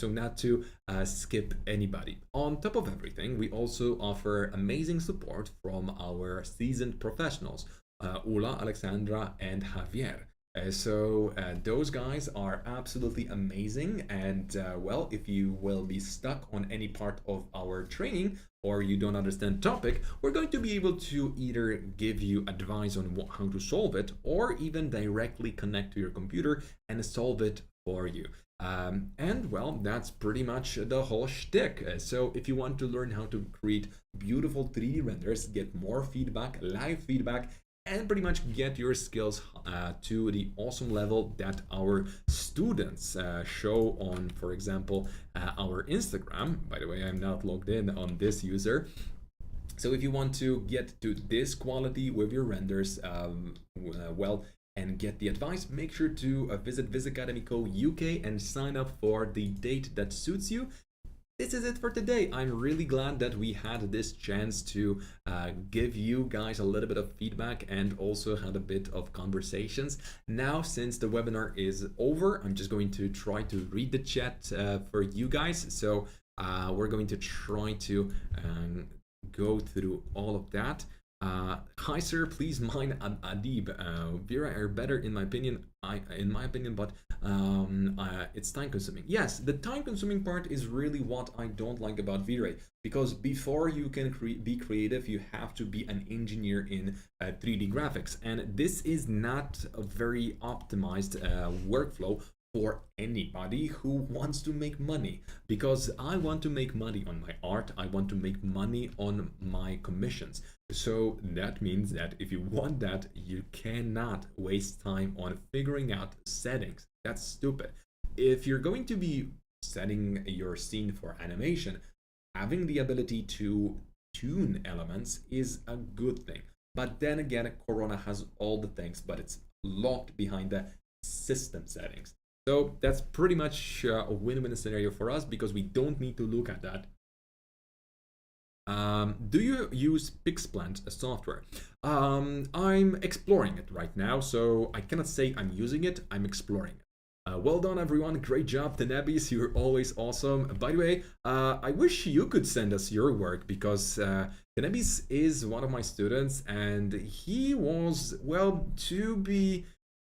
not to skip anybody. On top of everything, we also offer amazing support from our seasoned professionals, Ula, Alexandra, and Javier. Those guys are absolutely amazing, and well, if you will be stuck on any part of our training or you don't understand topic, we're going to be able to either give you advice on how to solve it or even directly connect to your computer and solve it for you. And well, that's pretty much the whole shtick. So if you want to learn how to create beautiful 3D renders, get more feedback, live feedback, and pretty much get your skills to the awesome level that our students show on, for example, our Instagram. By the way, I'm not logged in on this user. So if you want to get to this quality with your renders, well, and get the advice, make sure to visit VizAcademy Co. UK and sign up for the date that suits you. This is it for today. I'm really glad that we had this chance to give you guys a little bit of feedback and also had a bit of conversations. Now, since the webinar is over, I'm just going to try to read the chat for you guys. So we're going to try to go through all of that. Hi sir, please mind Adib. Vera are better in my opinion. But it's time consuming. Yes, the time consuming part is really what I don't like about V-Ray, because before you can be creative, you have to be an engineer in 3D graphics, and this is not a very optimized workflow for anybody who wants to make money, because I want to make money on my art. I want to make money on my commissions. So that means that if you want that, you cannot waste time on figuring out settings. That's stupid. If you're going to be setting your scene for animation, having the ability to tune elements is a good thing. But then again, Corona has all the things, but it's locked behind the system settings. So that's pretty much a win-win scenario for us because we don't need to look at that. Do you use Pixplant software? I'm exploring it right now, so I cannot say I'm using it. I'm exploring it. Well done, everyone. Great job, Tenebis. You're always awesome. By the way, I wish you could send us your work because Tenebis is one of my students and he was, well, to be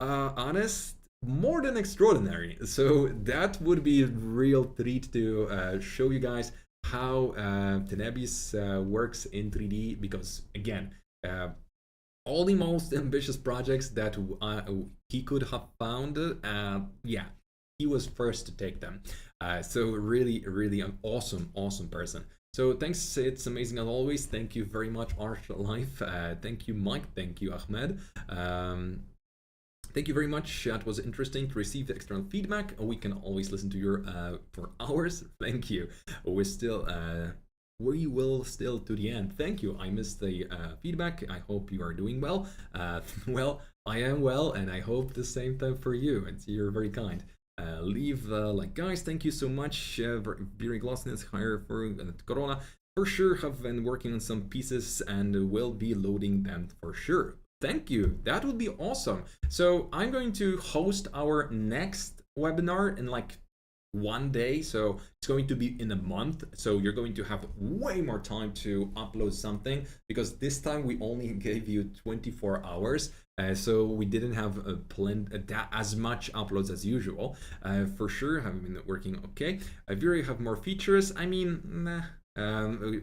honest, more than extraordinary. So that would be a real treat to show you guys how Tenebis works in 3D, because again, all the most ambitious projects that he could have found, yeah, he was first to take them. So really, really an awesome person. So thanks, it's amazing as always. Thank you very much, Art Life. Thank you, Mike. Thank you, Ahmed. Thank you very much. That was interesting to receive the external feedback. We can always listen to your for hours. Thank you. We will still to the end. Thank you. I missed the feedback. I hope you are doing well. Well, I am well, and I hope the same time for you. And you're very kind. Leave like, guys. Thank you so much. Very glossiness higher for Corona. For sure, have been working on some pieces and will be loading them for sure. Thank you. That would be awesome. So I'm going to host our next webinar in like 1 day. So it's going to be in a month. So you're going to have way more time to upload something, because this time we only gave you 24 hours. So we didn't have planned as much uploads as usual. For sure, have been working okay. I really have more features. I mean, nah.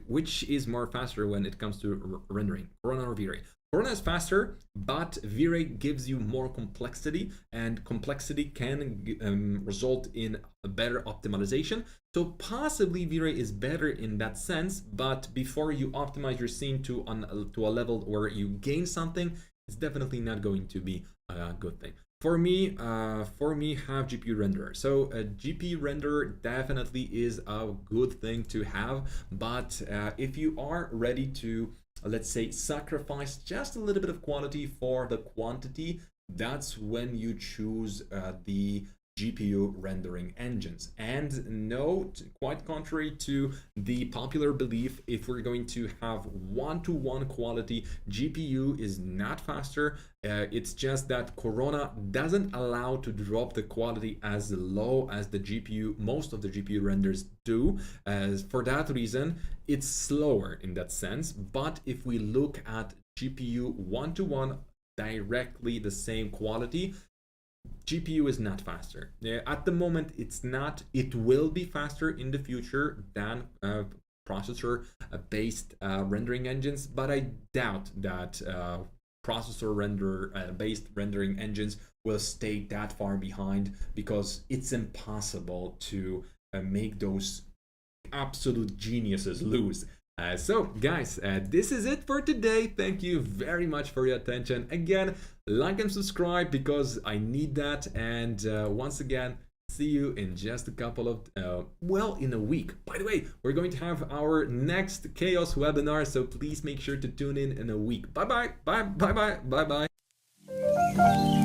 Which is more faster when it comes to rendering, Corona or V-Ray? Corona is faster, but V-Ray gives you more complexity, and complexity can result in a better optimization. So possibly V-Ray is better in that sense, but before you optimize your scene to a level where you gain something, it's definitely not going to be a good thing. For me, have GPU renderer. So a GPU renderer definitely is a good thing to have, but if you are ready to, let's say, sacrifice just a little bit of quality for the quantity, that's when you choose the GPU rendering engines. And note, quite contrary to the popular belief, if we're going to have one-to-one quality, GPU is not faster. It's just that Corona doesn't allow to drop the quality as low as the GPU, most of the GPU renders do. For that reason, it's slower in that sense. But if we look at GPU one-to-one, directly the same quality, GPU is not faster. At the moment, it's not. It will be faster in the future than processor-based rendering engines, but I doubt that processor-based rendering engines will stay that far behind, because it's impossible to make those absolute geniuses lose. So guys, this is it for today. Thank you very much for your attention. Again, like and subscribe because I need that. And once again, see you in just a couple of, in a week. By the way, we're going to have our next Chaos webinar, so please make sure to tune in a week. Bye bye, bye bye, bye bye, bye bye.